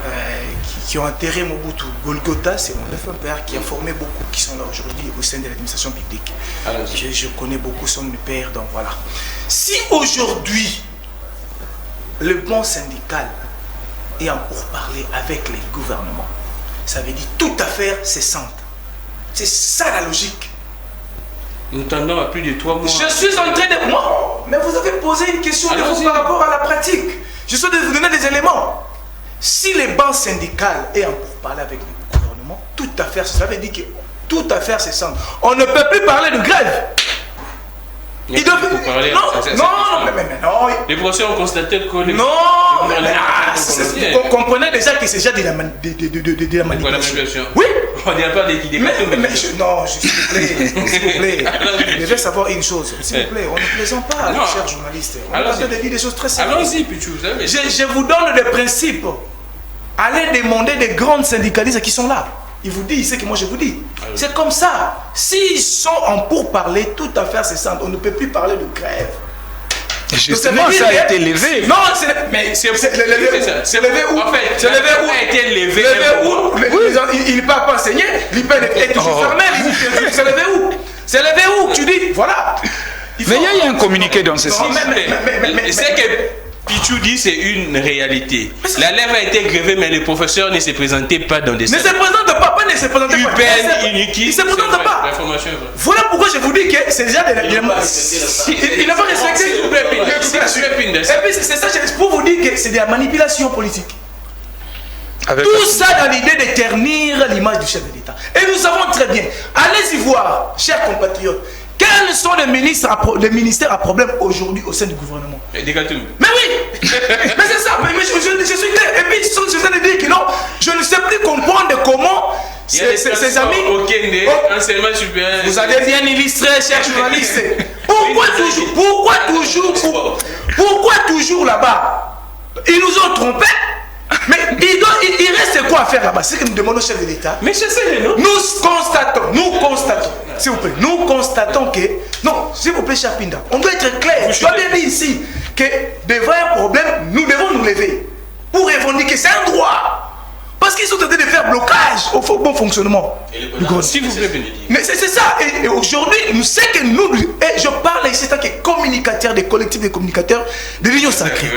Speaker 3: Qui ont enterré Mobutu. Golgotha, c'est mon défunt père qui a formé beaucoup qui sont là aujourd'hui au sein de l'administration publique. Je connais beaucoup son père, donc voilà. Si aujourd'hui, le plan syndical est en pourparler avec les gouvernements, ça veut dire toute affaire cessante. C'est ça la logique.
Speaker 1: Nous tendons à plus de 3 mois.
Speaker 3: Je suis en train de... Moi, mais vous avez posé une question par rapport à la pratique. Je suis en train de vous donner des éléments. Si les banques syndicales est en pourparler avec le gouvernement, toute affaire, ça veut dire que toute affaire cessante. On ne peut plus parler de grève.
Speaker 1: Il doit parler.
Speaker 3: Non.
Speaker 1: Les professeurs ont constaté que les...
Speaker 3: Non, vous comprenez déjà que c'est déjà de la manipulation. Oui.
Speaker 1: On n'est pas des
Speaker 3: non, s'il vous plaît. Je vais savoir une chose. S'il vous plaît, on ne plaisante pas, chers journalistes. On est en train de dire des choses très sérieuses.
Speaker 1: Allons-y, Pichou.
Speaker 3: Je vous donne des principes. Allez demander des grands syndicalistes qui sont là. Ils vous disent ce que moi je vous dis. C'est comme ça. S'ils sont en pourparler, toute affaire cessante, on ne peut plus parler de grève.
Speaker 5: Justement, ça a été levé.
Speaker 3: Non, mais c'est levé où? En fait, c'est levé où?
Speaker 1: A été levé
Speaker 3: où? Il ne peut pas enseigner. L'IPN est toujours fermé. C'est levé où? C'est levé où? Tu dis, voilà.
Speaker 5: Mais il y a un communiqué dans ce sens.
Speaker 1: Mais c'est que Pichou dit c'est une réalité. La lèvre a été grevée, mais les professeurs ne se présentaient pas dans des salles.
Speaker 3: Ne se présentent pas, ne se présentent pas.
Speaker 1: Ils
Speaker 3: ne se présentent pas.
Speaker 1: L'information est vraie.
Speaker 3: Voilà pourquoi je vous dis que c'est déjà des... Il n'a pas respecté. Et puis c'est ça, pour vous dire que c'est de la manipulation politique. Tout ça dans l'idée de ternir l'image du chef de l'État. Et nous savons très bien. Allez-y voir, chers compatriotes. Quels sont les ministères à problème aujourd'hui au sein du gouvernement?
Speaker 1: Mais
Speaker 3: oui. Mais c'est ça. Mais je suis clair. Et puis ils sont en train de dire que non, je ne sais plus comprendre comment ces amis...
Speaker 1: Enseignement supérieur.
Speaker 3: Vous avez bien illustré, chers journalistes. Pourquoi toujours là-bas? Ils nous ont trompés. Mais il reste quoi à faire là-bas? C'est ce que nous demandons au chef de l'État.
Speaker 1: Mais je sais, non?
Speaker 3: Nous constatons, s'il vous plaît, nous constatons que, non, s'il vous plaît, cher Pinda, on doit être clair. Je dois bien dire ici que devant un problème, nous devons nous lever pour revendiquer. C'est un droit. Parce qu'ils sont en train de faire blocage au bon fonctionnement.
Speaker 1: S'il vous plaît, Bénédicte.
Speaker 3: Mais c'est ça. Et aujourd'hui, nous savons que nous, et je parle ici en tant que communicateur des collectifs de communicateurs de l'Union sacrée.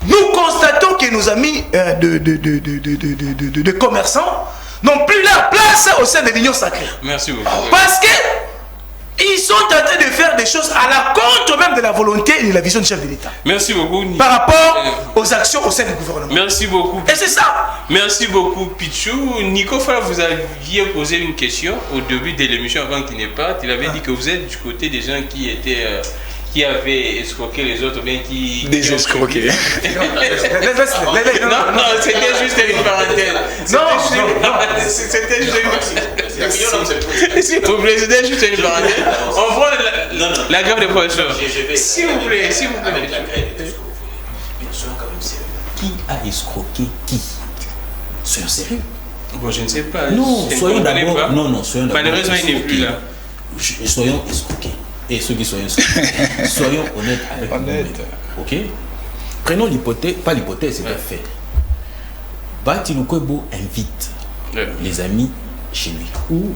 Speaker 3: Nous constatons que nos amis de commerçants n'ont plus leur place au sein de l'Union sacrée.
Speaker 1: Merci beaucoup.
Speaker 3: Parce que Ils sont en train de faire des choses à la contre même de la volonté et de la vision du chef de l'État.
Speaker 1: Merci beaucoup.
Speaker 3: Par rapport aux actions au sein du gouvernement.
Speaker 1: Merci beaucoup.
Speaker 3: Et c'est ça.
Speaker 1: Merci beaucoup, Pichou. Nico Fall, vous aviez posé une question au début de l'émission avant qu'il n'ait pas. Il avait dit que vous êtes du côté des gens qui étaient... qui avaient escroqué les autres, bien qui...
Speaker 5: Des escroqués.
Speaker 1: Non, c'était juste une parenthèse. C'était juste une parenthèse. S'il vous plaît, c'était juste une parenthèse. On prend la grève des professeurs. S'il vous plaît, s'il vous plaît.
Speaker 4: Qui a escroqué qui? Soyons sérieux.
Speaker 1: Bon, je ne sais pas.
Speaker 4: Non, soyons d'abord... Non, soyons d'abord...
Speaker 1: Malheureusement, il n'est plus là.
Speaker 4: Soyons escroqués. Et ceux qui sont escroqués, soyons honnêtes avec nous-mêmes. Ok? Prenons l'hypothèse, pas l'hypothèse, c'est un fait. Bahati Lukwebo invite les amis chez lui. Ou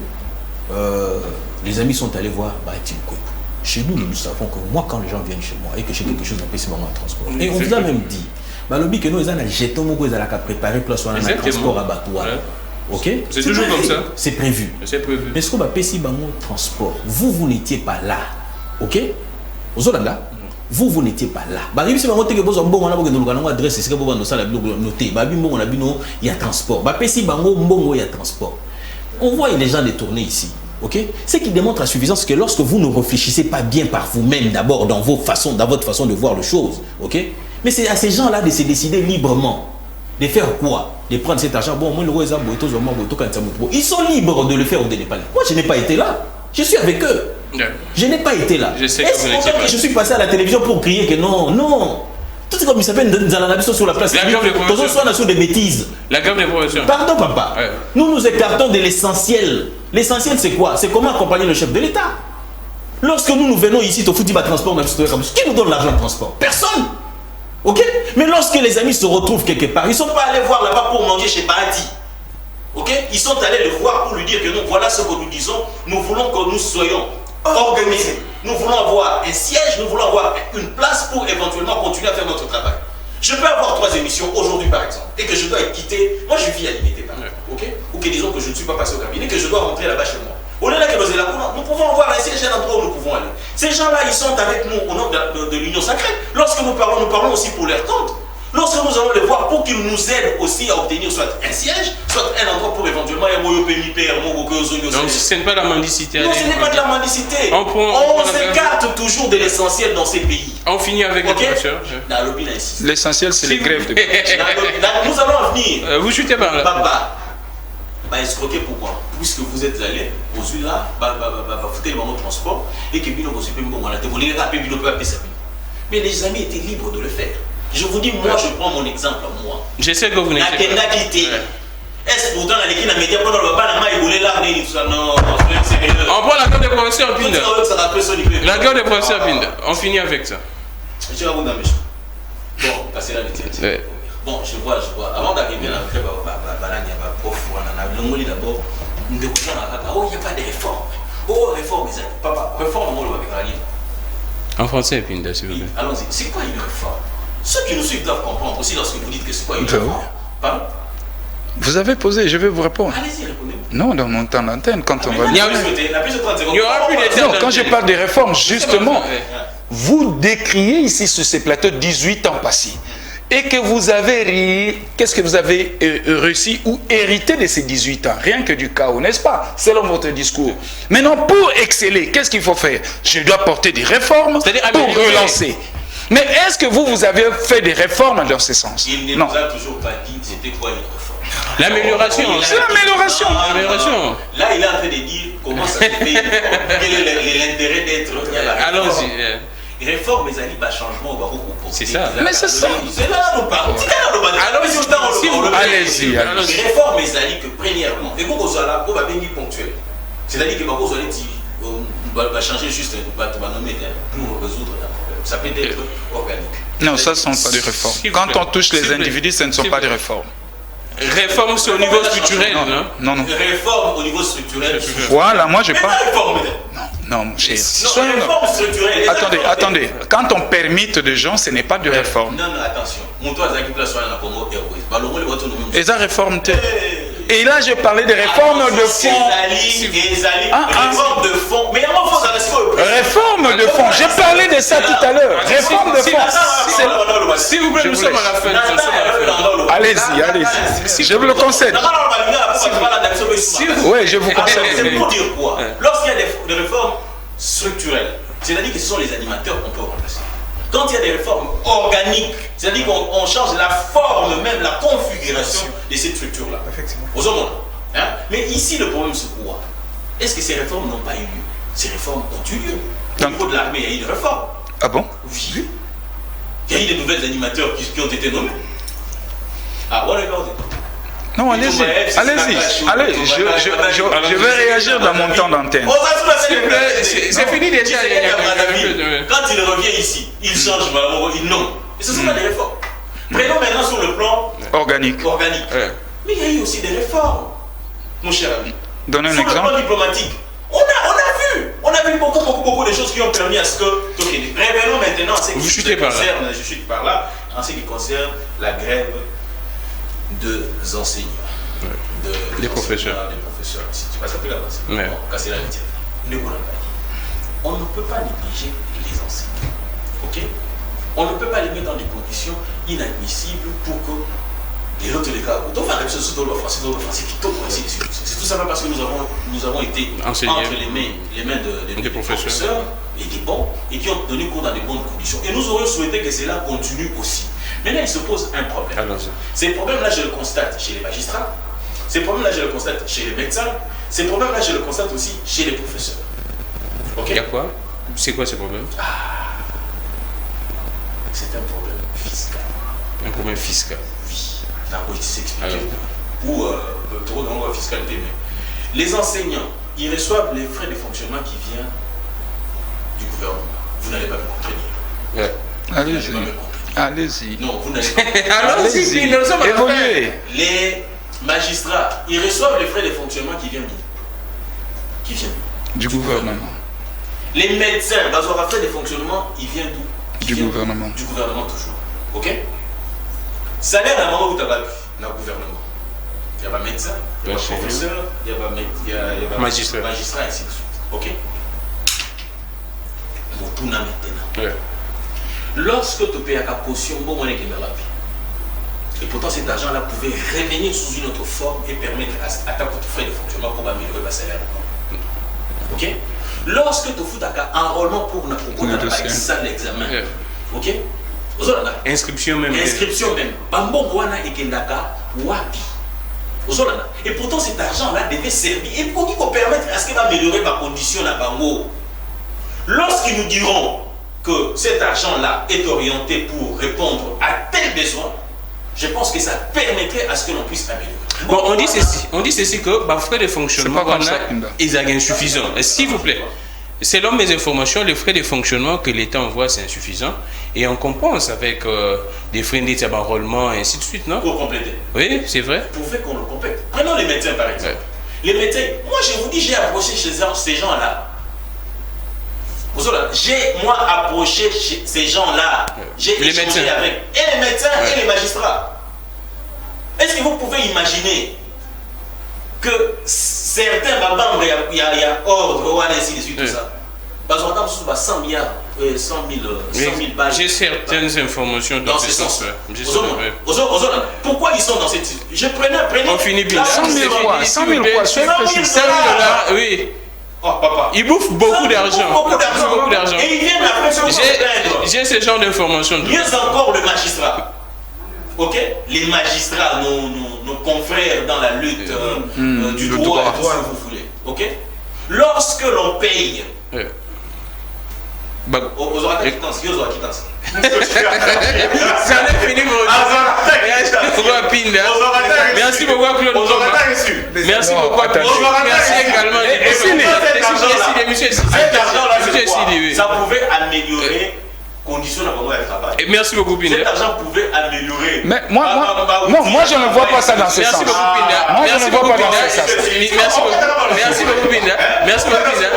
Speaker 4: les amis sont allés voir Bahati Lukwebo. Chez nous, nous savons que moi, quand les gens viennent chez moi et que j'ai quelque chose d'empêché dans mon transport, et on vous a même dit, Balobi que nous, ils ont un jeton, ils ont préparé place sur un transport abattoir. Ok?
Speaker 1: C'est toujours comme ça.
Speaker 4: C'est prévu.
Speaker 1: C'est prévu.
Speaker 4: Mais ce qu'on va payer dans mon transport, vous n'étiez pas là. Ok? Vous n'étiez pas là. Il y a transport. On voit les gens détourner ici. Ok? Ce qui démontre à suffisance que lorsque vous ne réfléchissez pas bien par vous-même, d'abord dans votre façon de voir les choses. Ok? Mais c'est à ces gens-là de se décider librement. De faire quoi? De prendre cet argent. Bon, ils sont libres de le faire ou de ne pas le faire. Moi, je n'ai pas été là. Je suis avec eux. Je n'ai pas été là.
Speaker 1: Je sais que vous n'étiez pas.
Speaker 4: Je suis passé à la télévision pour crier que non. Tout comme il s'appelle Nzalanabiso sur la place.
Speaker 1: La grève des professeurs.
Speaker 4: On a sur des bêtises.
Speaker 1: La grève des professeurs.
Speaker 4: Pardon, papa.
Speaker 1: Ouais.
Speaker 4: Nous écartons de l'essentiel. L'essentiel, c'est quoi? C'est comment accompagner le chef de l'État. Lorsque nous venons ici, au Foudiba Transport, qui nous donne l'argent de transport? Personne. Ok? Mais lorsque les amis se retrouvent quelque part, ils ne sont pas allés voir là-bas pour manger chez Bahati. Ok? Ils sont allés le voir pour lui dire que non, voilà ce que nous disons. Nous voulons que nous soyons organisés. Nous voulons avoir un siège, nous voulons avoir une place pour éventuellement continuer à faire notre travail. Je peux avoir 3 émissions aujourd'hui par exemple et que je dois être quitté. Moi je vis à l'unité par exemple. Ok? Ou que disons que je ne suis pas passé au cabinet, que je dois rentrer là-bas chez moi. Au lieu que nous pouvons avoir un siège à l'endroit où nous pouvons aller. Ces gens-là, ils sont avec nous au nom de l'Union sacrée. Lorsque nous parlons aussi pour leur compte. Lorsque nous allons les voir pour qu'ils nous aident aussi à obtenir soit un siège, soit un endroit pour éventuellement... Donc
Speaker 1: ce n'est pas la mendicité.
Speaker 4: Non, ce n'est pas de la mendicité. On s'écarte toujours de l'essentiel dans ces pays.
Speaker 1: On finit avec les professeurs.
Speaker 5: L'essentiel, c'est les grèves de
Speaker 4: Nous allons en venir.
Speaker 1: Vous chutez par là.
Speaker 4: Papa, escroquer pourquoi? Puisque vous êtes allé aux îles là, foutre le transport et que Bino mais les amis étaient libres de le faire. Je vous dis, moi, je prends mon exemple à moi.
Speaker 1: Je sais que vous n'êtes pas.
Speaker 4: Est-ce pourtant la l'équipe n'a média pendant le bas,
Speaker 1: on prend la grève des professeurs Pinda. La grève des professeurs Pinda. On finit avec ça.
Speaker 4: Bon, passer là, bon, je vois. Avant d'arriver à la grève, il n'y a pas de réforme. Oh, réforme, papa, réforme,
Speaker 1: en français, Pinda, s'il vous plaît.
Speaker 4: Allons-y. C'est quoi une réforme? Ceux qui nous suivent doivent comprendre aussi lorsque vous dites que c'est quoi une réforme. Pardon?
Speaker 5: Vous avez posé, je vais vous répondre.
Speaker 4: Allez-y, répondez.
Speaker 5: Non, dans mon temps d'antenne, quand on va...
Speaker 1: Il y aura plus de temps.
Speaker 5: Non, quand je parle des réformes, justement, vous décriez ici sur ces plateaux 18 ans passés. Et que vous avez, qu'est-ce que vous avez réussi ou hérité de ces 18 ans? Rien que du chaos, n'est-ce pas? Selon votre discours. Maintenant, pour exceller, qu'est-ce qu'il faut faire? Je dois porter des réformes pour relancer. Mais est-ce que vous avez fait des réformes dans ce sens?
Speaker 4: Il ne nous a toujours pas dit c'était quoi une réforme.
Speaker 1: L'amélioration.
Speaker 5: C'est l'amélioration.
Speaker 4: Là, il est en train de dire comment ça se fait. Quel est l'intérêt d'être...
Speaker 1: Allons-y.
Speaker 4: Réforme, mais il y a changement au barreau.
Speaker 1: C'est ça.
Speaker 5: Mais c'est ça.
Speaker 4: C'est là nous parlons.
Speaker 5: Allez-y.
Speaker 4: Réforme, mais il que premièrement, et vous allez on va bien ponctuel. C'est-à-dire que vous allez dire, on va changer juste pour résoudre un problème. Ça peut être organique.
Speaker 5: Non, ça ne sont pas des réformes. Quand on touche les individus, ce ne sont pas des réformes.
Speaker 1: Réforme, c'est au niveau structurel, non?
Speaker 5: Non.
Speaker 4: Réforme au niveau structurel.
Speaker 5: Voilà, moi je parle. Non, mon cher. Attendez. Quand on permite des gens, ce n'est pas de réforme.
Speaker 4: Non, attention.
Speaker 5: Et ça réforme. Et là, je parlais de réformes de fond.
Speaker 4: Réforme de fond. Mais
Speaker 6: Comment faut s'adresser au président?
Speaker 5: Réforme de fond. J'ai parlé de ça tout à l'heure. Réforme de fond.
Speaker 1: S'il vous plaît, nous sommes à la fin.
Speaker 5: Allez-y, allez-y. Je vous le concède. Oui, je vous concède.
Speaker 6: C'est pour dire quoi? Lorsqu'il y a des réformes structurelles, c'est-à-dire que ce sont les animateurs qu'on peut remplacer. Quand il y a des réformes organiques, c'est-à-dire qu'on change la forme, même la configuration de cette structure-là.
Speaker 3: Effectivement.
Speaker 6: Aux hommes, hein? Mais ici, le problème, c'est quoi? Est-ce que ces réformes n'ont pas eu lieu? Ces réformes ont eu lieu. Au niveau de l'armée, il y a eu des réformes.
Speaker 5: Ah bon?
Speaker 6: Oui. Il y a eu des nouvelles animateurs qui ont été nommés. Ah, voilà,
Speaker 5: non, allez-y, allez-y, allez, je vais réagir dans mon temps d'antenne.
Speaker 1: C'est fini déjà.
Speaker 6: Quand il revient ici, il change vraiment, il nomme. Et ce sont pas des réformes. Prenons maintenant sur le plan
Speaker 5: organique.
Speaker 6: Mais il y a eu aussi des réformes, mon cher ami.
Speaker 5: Donnez un
Speaker 6: exemple. Sur le plan diplomatique, on a vu beaucoup de choses qui ont permis à ce que... Revenons maintenant à ce qui concerne, je chute par là, en ce qui concerne la grève des enseignants,
Speaker 1: des professeurs.
Speaker 6: Tu vas s'appeler là-bas. Casser la métier. On ne peut pas négliger les enseignants. Ok? On ne peut pas les mettre dans des conditions inadmissibles pour que les autres les cas. Donc, c'est tout simplement parce que nous avons été
Speaker 1: enseignés
Speaker 6: entre les mains des professeurs et des bons et qui ont donné cours dans de bonnes conditions. Et nous aurions souhaité que cela continue aussi. Maintenant, il se pose un problème. Ces problèmes-là, je le constate chez les magistrats. Ces problèmes-là, je le constate chez les médecins. Ces problèmes-là, je le constate aussi chez les professeurs. Ok?
Speaker 1: Il y a quoi? C'est quoi ce problème?
Speaker 6: C'est un problème fiscal.
Speaker 1: Un problème fiscal?
Speaker 6: Oui. Il s'explique. Ou trop dans la fiscalité. Mais les enseignants, ils reçoivent les frais de fonctionnement qui viennent du gouvernement. Vous n'allez pas me contredire.
Speaker 5: Allez-y. Allez-y.
Speaker 6: Non, vous n'allez pas.
Speaker 5: Allez-y. Évoluez.
Speaker 6: Les magistrats, ils reçoivent les frais de fonctionnement qui viennent d'où? Qui viennent
Speaker 5: du gouvernement.
Speaker 6: Les médecins, les frais de fonctionnement, ils viennent d'où?
Speaker 5: Du gouvernement.
Speaker 6: Du gouvernement toujours. Ok? Salaire à un moment où tu n'as pas vu, dans le gouvernement. Il y a pas médecin, il y a pas professeur, il y a pas magistrat, et ainsi de suite. Ok? Motuna maintenant. Lorsque tu payes la caution, bon, on est et pourtant cet argent-là pouvait revenir sous une autre forme et permettre à ta frais de fonctionnement pour améliorer ta salaire. Ok? Lorsque tu fous ta enrôlement pour ne pas ça l'examen. Ok?
Speaker 1: Inscription même.
Speaker 6: Inscription même. Bambon wana ekendaka wapi. Et pourtant cet argent-là devait servir et pour qu'il permettre à ce qu'il va améliorer ma condition à Bango. Lorsqu'ils nous diront que cet argent-là est orienté pour répondre à tel besoin, je pense que ça permettrait à ce que l'on puisse améliorer.
Speaker 1: Bon, on dit ceci que les frais de fonctionnement ils sont insuffisants. S'il vous plaît, selon mes informations, les frais de fonctionnement que l'État envoie, c'est insuffisant. Et on compense avec des frais d'enrôlement et ainsi de suite, non?
Speaker 6: Pour compléter.
Speaker 1: Oui, c'est vrai.
Speaker 6: Pour faire qu'on le complète. Prenons les médecins par exemple. Les médecins, moi je vous dis, j'ai approché chez ces gens-là. J'ai moi approché ces gens-là. J'ai échangé avec et les médecins et les magistrats. Est-ce que vous pouvez imaginer que certains babambres, il y a ordre, ainsi de suite, tout ça. Parce qu'on a 100 milliards, 100 000 balles.
Speaker 1: J'ai certaines informations dans ce sens-là.
Speaker 6: Pourquoi ils sont dans cette situation? Je prenais.
Speaker 1: On finit bien.
Speaker 5: 100 000 quoi? 100 000 quoi?
Speaker 1: 100 000 $, oui.
Speaker 6: Oh, papa.
Speaker 1: Ils bouffent beaucoup d'argent.
Speaker 6: Beaucoup d'argent. Et ils viennent après se plaindre.
Speaker 1: J'ai ce genre d'informations.
Speaker 6: Mieux encore le magistrat. Ok? Les magistrats, nos confrères dans la lutte du droit, si vous voulez. Ok? Lorsque l'on paye. Aux orateurs qui dansent, aux orateurs qui dansent.
Speaker 1: Ça en est fini pour merci beaucoup Claude. Merci beaucoup. Merci également.
Speaker 6: Cet argent-là, ça pouvait améliorer conditions de travail.
Speaker 1: Merci beaucoup Pinda.
Speaker 6: Cet argent pouvait améliorer.
Speaker 5: Mais moi je ne vois pas ça dans ce sens.
Speaker 1: Merci beaucoup Pinda.
Speaker 5: Moi je ne vois pas dans ce sens.
Speaker 1: Merci beaucoup Pinda. Merci beaucoup Pinda.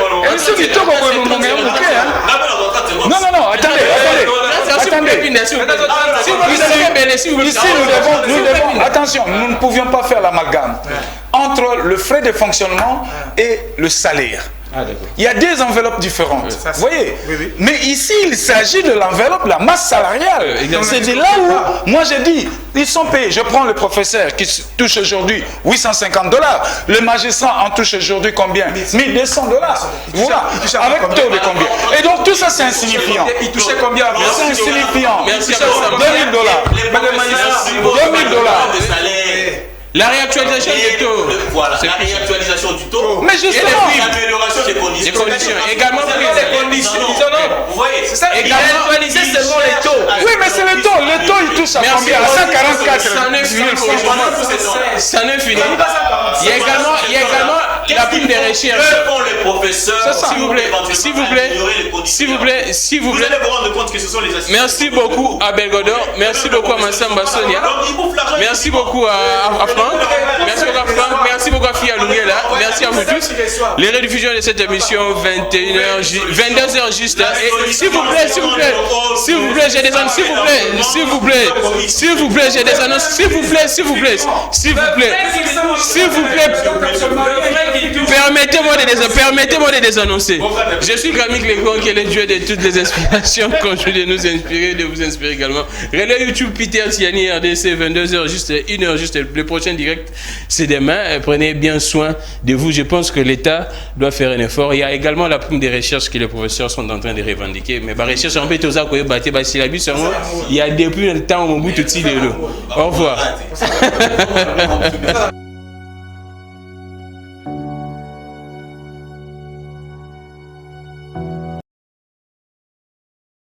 Speaker 5: Non, attendez. Ici, nous devons, attention, nous ne pouvions pas faire l'amalgame entre le frais de fonctionnement et le salaire.
Speaker 1: Ah, d'accord.
Speaker 5: Il y a deux enveloppes différentes.
Speaker 3: Ça,
Speaker 5: Vous voyez?
Speaker 3: Oui, oui.
Speaker 5: Mais ici, il s'agit de l'enveloppe, la masse salariale. C'est de là où, moi j'ai dit, ils sont payés. Je prends le professeur qui touche aujourd'hui $850. Le magistrat en touche aujourd'hui combien? $1200. Voilà. Avec taux de combien? Et donc tout ça c'est insignifiant.
Speaker 3: Il touchait combien?
Speaker 5: C'est insignifiant.
Speaker 1: Merci.
Speaker 5: $2000. $2000.
Speaker 1: La réactualisation du taux.
Speaker 6: Voilà, la réactualisation du taux.
Speaker 5: Mais justement,
Speaker 6: l'amélioration des conditions.
Speaker 1: Les conditions. Également
Speaker 6: Les conditions. Vous voyez,
Speaker 3: C'est ça, il a
Speaker 1: Également-
Speaker 3: actualisé seulement les taux.
Speaker 5: oui, mais c'est le taux. Le taux, il touche à
Speaker 1: Merci.
Speaker 5: combien? À 144
Speaker 1: Ça ne finit
Speaker 5: pour
Speaker 1: pas. Ça ne finit pas. Il y a également la prime des recherches.
Speaker 6: Que font les professeurs?
Speaker 1: S'il vous plaît, s'il vous plaît, s'il vous
Speaker 6: Vous
Speaker 1: plaît.
Speaker 6: allez vous rendre compte que ce sont les assistants.
Speaker 1: Merci beaucoup à Belgodor, merci beaucoup à Massamba Sonia,
Speaker 6: Donc, ils bouffent l'argent.
Speaker 1: merci beaucoup à Franck, merci beaucoup à Franck, merci beaucoup à Fia Lungela, merci à vous tous. Les rediffusions de cette émission 22h juste. Et s'il vous plaît, j'ai des annonces, s'il vous plaît, j'ai des annonces, s'il vous plaît, permettez-moi de désannoncer. Je suis Grammy Clégon, qui est le dieu de toutes les inspirations, continue de nous inspirer, de vous inspirer également. Relais YouTube, Peter Tiani, RDC, 22h juste, 1h juste. Le prochain direct, c'est demain. Prenez bien soin de vous. Je pense que l'État doit faire un effort. Il y a également la prime des recherches que les professeurs sont en train de revendiquer. Mais la recherche, en fait, il y a depuis le temps où on bout tout de suite. Au revoir.